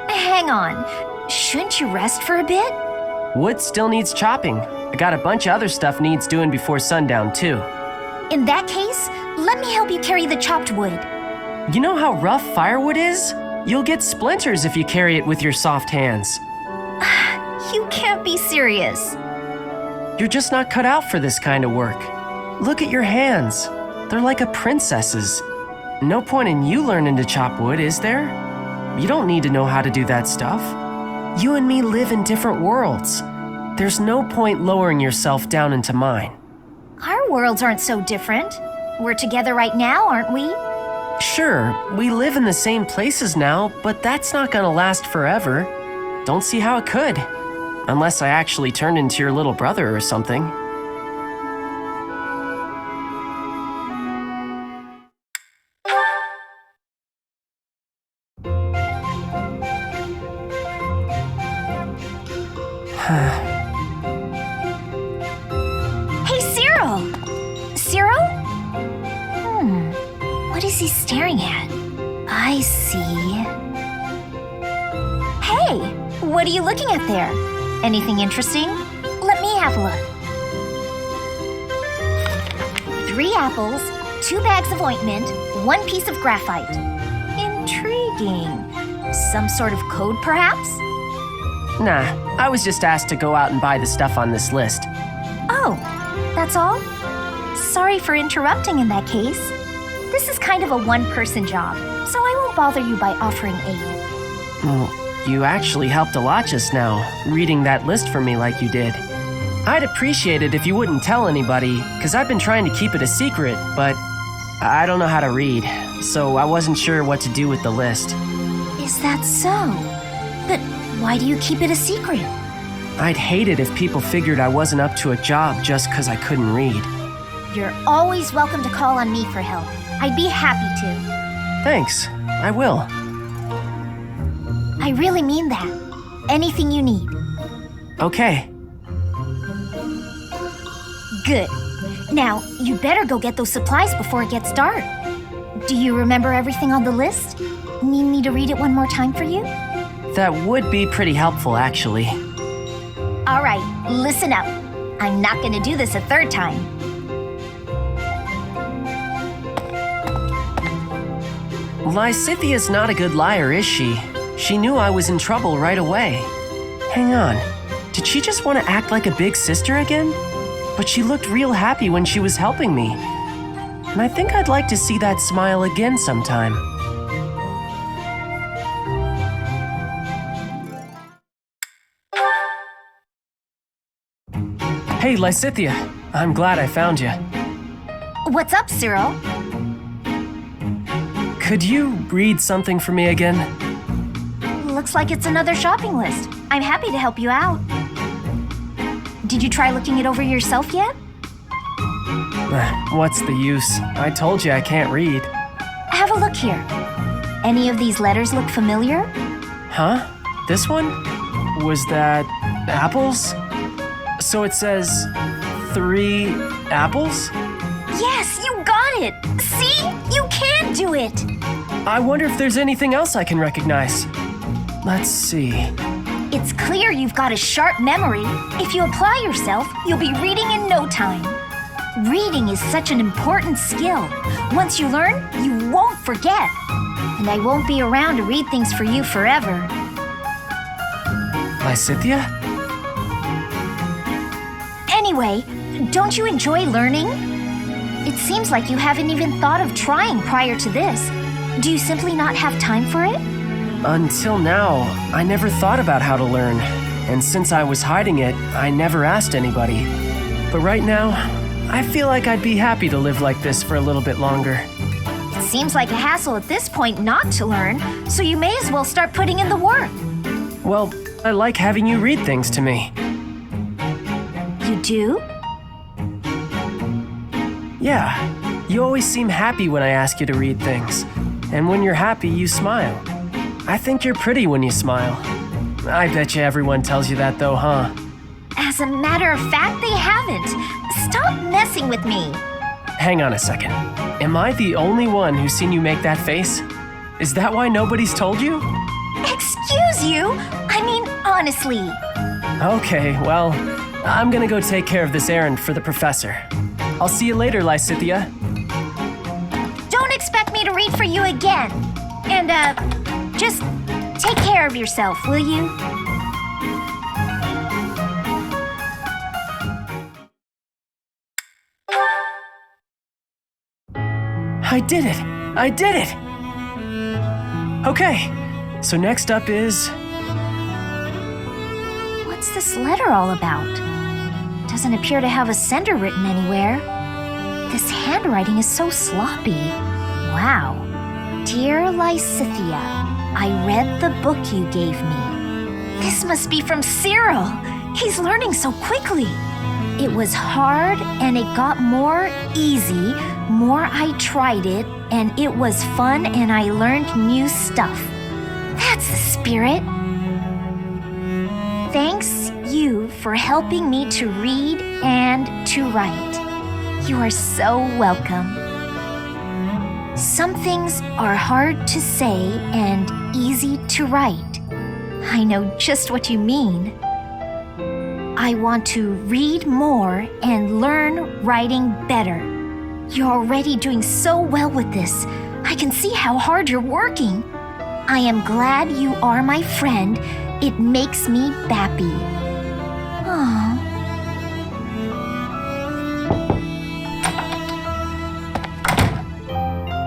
Hang on. Shouldn't you rest for a bit? Wood still needs chopping. I got a bunch of other stuff needs doing before sundown, too. In that case, let me help you carry the chopped wood. You know how rough firewood is? You'll get splinters if you carry it with your soft hands. You can't be serious. You're just not cut out for this kind of work. Look at your hands. They're like a princess's. No point in you learning to chop wood, is there? You don't need to know how to do that stuff. You and me live in different worlds. There's no point lowering yourself down into mine. Our worlds aren't so different. We're together right now, aren't we? Sure, we live in the same places now, but that's not gonna last forever. Don't see how it could. Unless I actually turned into your little brother or something. Hey, Cyril! Cyril? What is he staring at? I see. Hey, What are you looking at there? Anything interesting? Let me have a look. 3 apples, 2 bags of ointment, 1 piece of graphite. Intriguing. Some sort of code, perhaps? Nah, I was just asked to go out and buy the stuff on this list. Oh, that's all? Sorry for interrupting in that case. This is kind of a one-person job, so I won't bother you by offering aid. Well, you actually helped a lot just now, reading that list for me like you did. I'd appreciate it if you wouldn't tell anybody, because I've been trying to keep it a secret, but I don't know how to read, so I wasn't sure what to do with the list. Is that so? But why do you keep it a secret? I'd hate it if people figured I wasn't up to a job just because I couldn't read. You're always welcome to call on me for help. I'd be happy to. Thanks, I will. I really mean that. Anything you need. Okay. Good. Now, you better go get those supplies before it gets dark. Do you remember everything on the list? Need me to read it one more time for you? That would be pretty helpful, actually. All right, listen up. I'm not going to do this a third time. Lysithea's not a good liar, is she? She knew I was in trouble right away. Hang on, did she just want to act like a big sister again? But she looked real happy when she was helping me. And I think I'd like to see that smile again sometime. Hey, Lysithea, I'm glad I found you. What's up, Cyril? Could you read something for me again? Looks like it's another shopping list. I'm happy to help you out. Did you try looking it over yourself yet? What's the use? I told you I can't read. Have a look here. Any of these letters look familiar? Huh? This one? Was that apples? So it says 3 apples? Yes, you got it! See? You can do it! I wonder if there's anything else I can recognize. Let's see. It's clear you've got a sharp memory. If you apply yourself, you'll be reading in no time. Reading is such an important skill. Once you learn, you won't forget. And I won't be around to read things for you forever. Lysithea? Anyway, don't you enjoy learning? It seems like you haven't even thought of trying prior to this. Do you simply not have time for it? Until now, I never thought about how to learn. And since I was hiding it, I never asked anybody. But right now, I feel like I'd be happy to live like this for a little bit longer. It seems like a hassle at this point not to learn, so you may as well start putting in the work. Well, I like having you read things to me. You do? Yeah, you always seem happy when I ask you to read things. And when you're happy, you smile. I think you're pretty when you smile. I bet you everyone tells you that though, huh? As a matter of fact, they haven't. Stop messing with me. Hang on a second. Am I the only one who's seen you make that face? Is that why nobody's told you? Excuse you? I mean, honestly. Okay, well, I'm gonna go take care of this errand for the professor. I'll see you later, Lysithea. Don't expect me to read for you again. And, just take care of yourself, will you? I did it! I did it! Okay, so next up is... What's this letter all about? Doesn't appear to have a sender written anywhere. This handwriting is so sloppy. Wow. Dear Lysithea, I read the book you gave me. This must be from Cyril. He's learning so quickly. It was hard and it got more easy, more I tried it, and it was fun and I learned new stuff. That's the spirit. Thanks you for helping me to read and to write. You are so welcome. Some things are hard to say and easy to write. I know just what you mean. I want to read more and learn writing better. You're already doing so well with this. I can see how hard you're working. I am glad you are my friend. It makes me happy. Aww.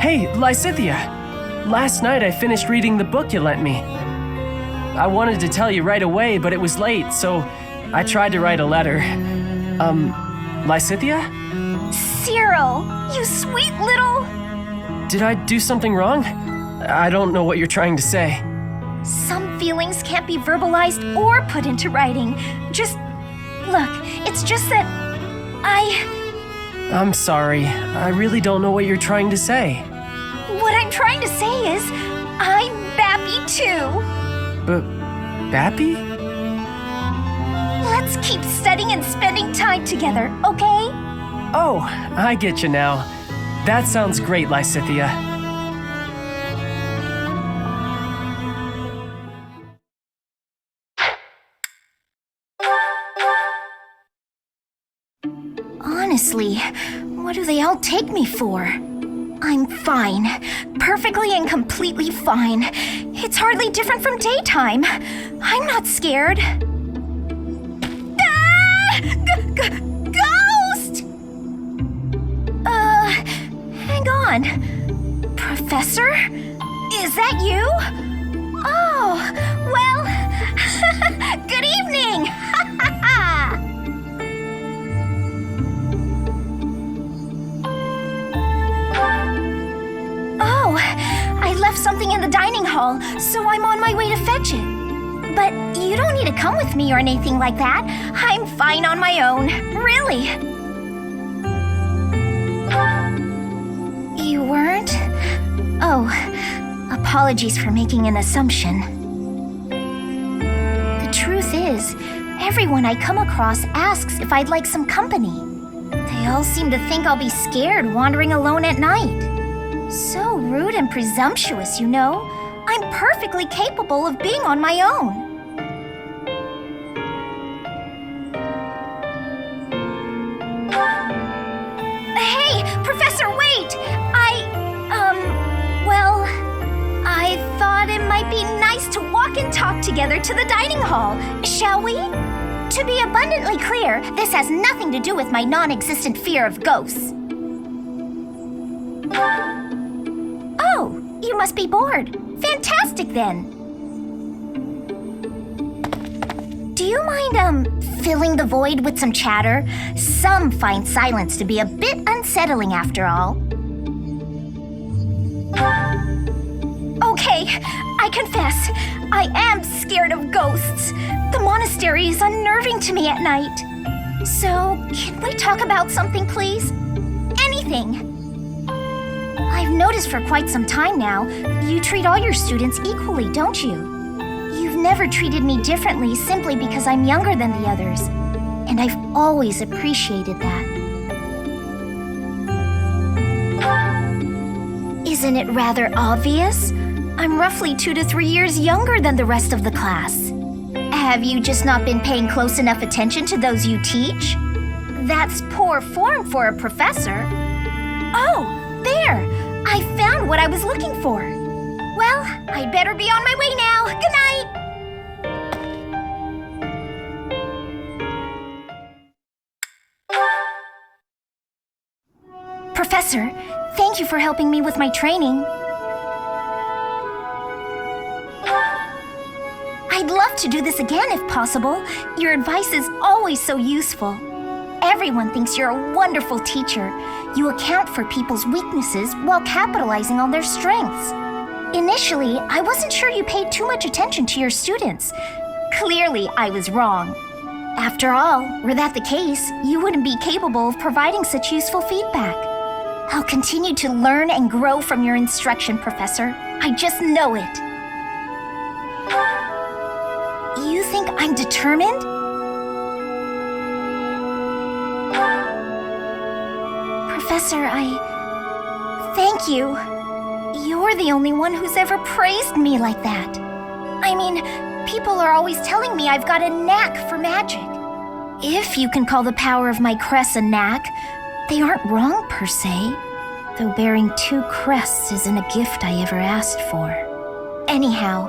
Hey, Lysithea! Last night I finished reading the book you lent me. I wanted to tell you right away, but it was late, so I tried to write a letter. Lysithea? Cyril, you sweet little... Did I do something wrong? I don't know what you're trying to say. Some feelings can't be verbalized or put into writing. Look, it's just that I'm sorry. I really don't know what you're trying to say. What I'm trying to say is, I'm happy too. But, Bappy? Let's keep studying and spending time together, okay? Oh, I get you now. That sounds great, Lysithea. Honestly, what do they all take me for? I'm fine. Perfectly and completely fine. It's hardly different from daytime. I'm not scared. Ah! Ghost! Hang on. Professor? Is that you? Oh, well, good evening! Oh, I left something in the dining hall, so I'm on my way to fetch it. But you don't need to come with me or anything like that. I'm fine on my own, really. You weren't? Oh, apologies for making an assumption. The truth is, everyone I come across asks if I'd like some company. They all seem to think I'll be scared wandering alone at night. So rude and presumptuous, you know. I'm perfectly capable of being on my own. Hey, Professor, wait! I thought it might be nice to walk and talk together to the dining hall. Shall we? To be abundantly clear, this has nothing to do with my non-existent fear of ghosts. Oh, you must be bored. Fantastic, then. Do you mind, filling the void with some chatter? Some find silence to be a bit unsettling after all. Okay, I confess, I am scared of ghosts. The monastery is unnerving to me at night. So, can we talk about something, please? Anything. I've noticed for quite some time now, you treat all your students equally, don't you? You've never treated me differently simply because I'm younger than the others, and I've always appreciated that. Isn't it rather obvious? I'm roughly 2 to 3 years younger than the rest of the class. Have you just not been paying close enough attention to those you teach? That's poor form for a professor. Oh, there! I found what I was looking for. Well, I'd better be on my way now. Good night! Professor, thank you for helping me with my training. I'd love to do this again if possible. Your advice is always so useful. Everyone thinks you're a wonderful teacher. You account for people's weaknesses while capitalizing on their strengths. Initially, I wasn't sure you paid too much attention to your students. Clearly, I was wrong. After all, were that the case, you wouldn't be capable of providing such useful feedback. I'll continue to learn and grow from your instruction, Professor. I just know it. You think I'm determined? Professor, thank you. You're the only one who's ever praised me like that. I mean, People are always telling me I've got a knack for magic. If you can call the power of my crests a knack, they aren't wrong per se. Though bearing 2 crests isn't a gift I ever asked for. Anyhow,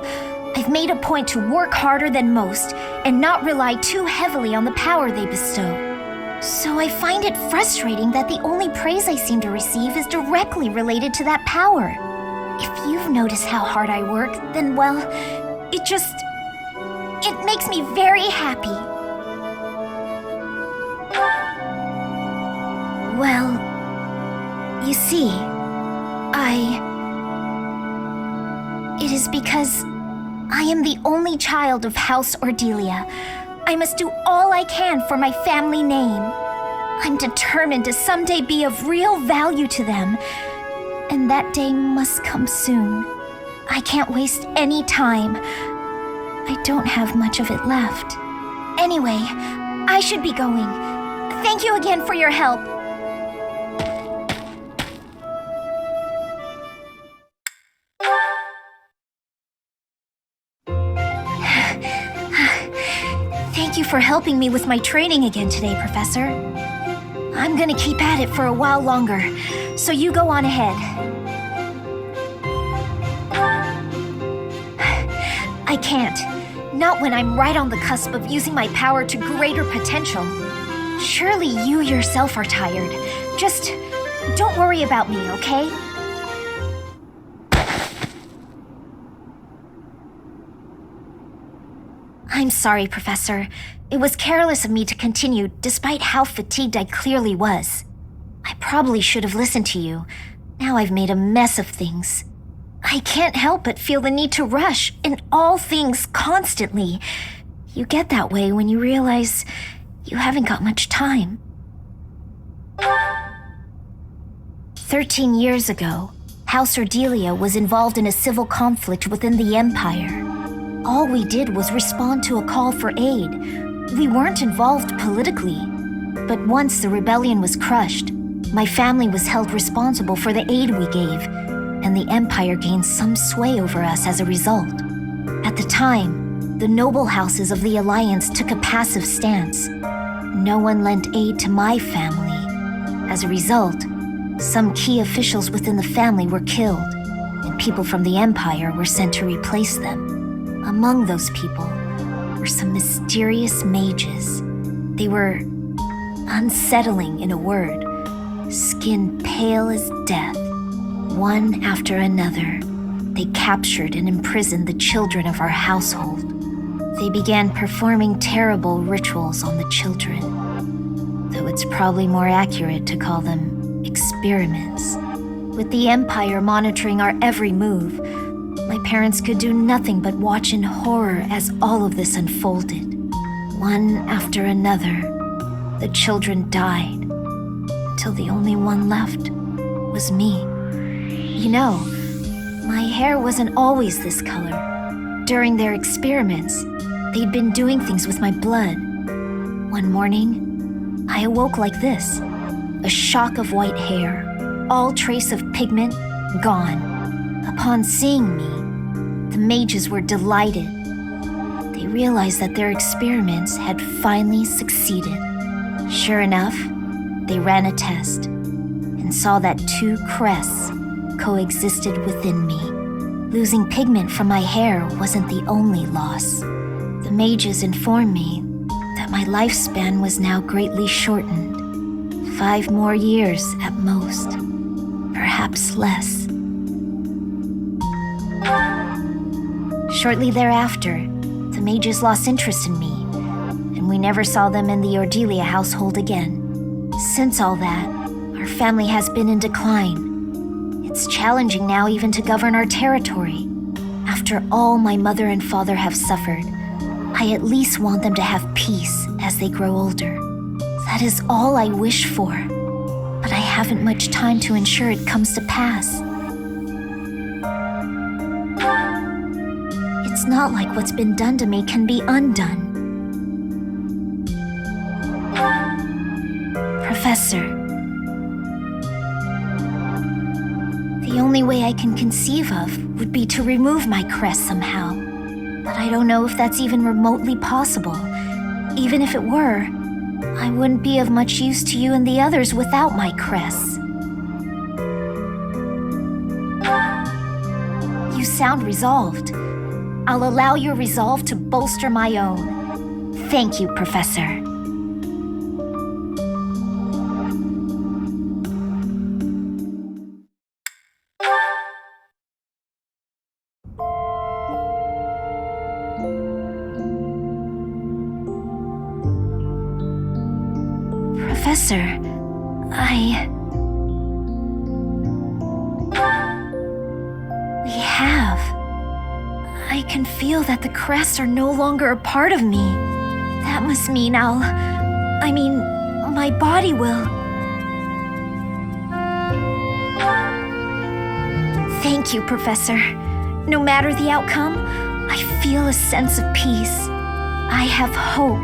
I've made a point to work harder than most and not rely too heavily on the power they bestow. So I find it frustrating that the only praise I seem to receive is directly related to that power. If you've noticed how hard I work, then well, it makes me very happy. Well, you see, it is because I am the only child of House Ordelia. I must do all I can for my family name. I'm determined to someday be of real value to them, and that day must come soon. I can't waste any time. I don't have much of it left. Anyway, I should be going. Thank you again for your help. Thank you for helping me with my training again today, Professor. I'm gonna keep at it for a while longer, so you go on ahead. I can't. Not when I'm right on the cusp of using my power to greater potential. Surely you yourself are tired. Just don't worry about me, okay? I'm sorry, Professor. It was careless of me to continue, despite how fatigued I clearly was. I probably should have listened to you. Now I've made a mess of things. I can't help but feel the need to rush in all things constantly. You get that way when you realize you haven't got much time. 13 years ago, House Ordelia was involved in a civil conflict within the Empire. All we did was respond to a call for aid. We weren't involved politically. But once the rebellion was crushed, my family was held responsible for the aid we gave, and the Empire gained some sway over us as a result. At the time, the noble houses of the Alliance took a passive stance. No one lent aid to my family. As a result, some key officials within the family were killed, and people from the Empire were sent to replace them. Among those people were some mysterious mages. They were unsettling, in a word, skin pale as death. One after another, they captured and imprisoned the children of our household. They began performing terrible rituals on the children, though it's probably more accurate to call them experiments. With the Empire monitoring our every move, my parents could do nothing but watch in horror as all of this unfolded. One after another, the children died, until the only one left was me. You know, my hair wasn't always this color. During their experiments, they'd been doing things with my blood. One morning, I awoke like this, a shock of white hair, all trace of pigment gone. Upon seeing me, the mages were delighted. They realized that their experiments had finally succeeded. Sure enough, they ran a test and saw that 2 crests coexisted within me. Losing pigment from my hair wasn't the only loss. The mages informed me that my lifespan was now greatly shortened. 5 more years at most, perhaps less. Shortly thereafter, the mages lost interest in me, and we never saw them in the Ordelia household again. Since all that, our family has been in decline. It's challenging now even to govern our territory. After all my mother and father have suffered, I at least want them to have peace as they grow older. That is all I wish for, but I haven't much time to ensure it comes to pass. It's not like what's been done to me can be undone. Professor, the only way I can conceive of would be to remove my crest somehow. But I don't know if that's even remotely possible. Even if it were, I wouldn't be of much use to you and the others without my crest. You sound resolved. I'll allow your resolve to bolster my own. Thank you, Professor. Professor, We have. I can feel that the crests are no longer a part of me. That must mean my body will. Thank you, Professor. No matter the outcome, I feel a sense of peace. I have hope,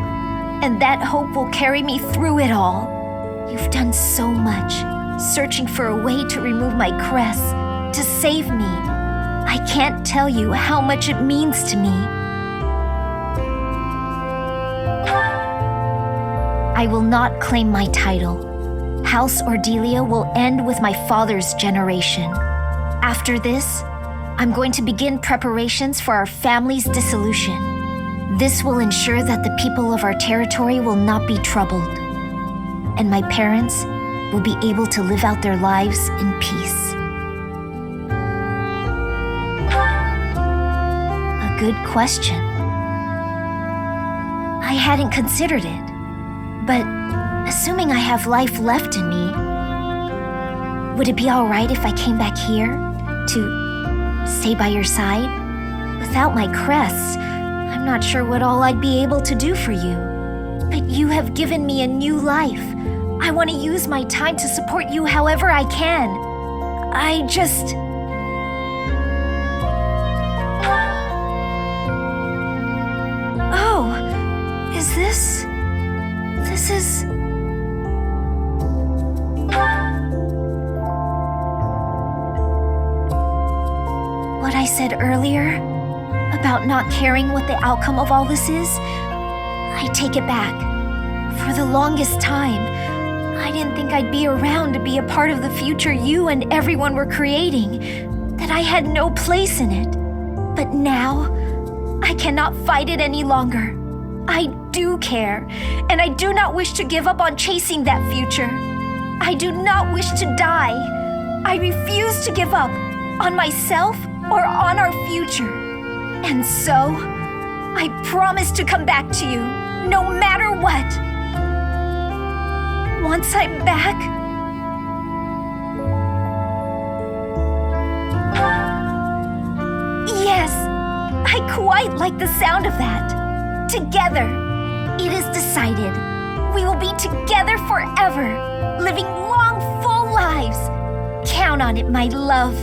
and that hope will carry me through it all. You've done so much, searching for a way to remove my crest, to save me. I can't tell you how much it means to me. I will not claim my title. House Ordelia will end with my father's generation. After this, I'm going to begin preparations for our family's dissolution. This will ensure that the people of our territory will not be troubled, and my parents will be able to live out their lives in peace. A good question. I hadn't considered it, but assuming I have life left in me, would it be all right if I came back here to stay by your side? Without my crests, I'm not sure what all I'd be able to do for you. But you have given me a new life. I want to use my time to support you however I can. Oh, is this... This is... What I said earlier about not caring what the outcome of all this is, I take it back. For the longest time, I didn't think I'd be around to be a part of the future you and everyone were creating, that I had no place in it. But now, I cannot fight it any longer. I do care, and I do not wish to give up on chasing that future. I do not wish to die. I refuse to give up on myself or on our future. And so, I promise to come back to you, no matter what. Once I'm back, yes, I quite like the sound of that. Together, it is decided. We will be together forever, living long, full lives. Count on it, my love.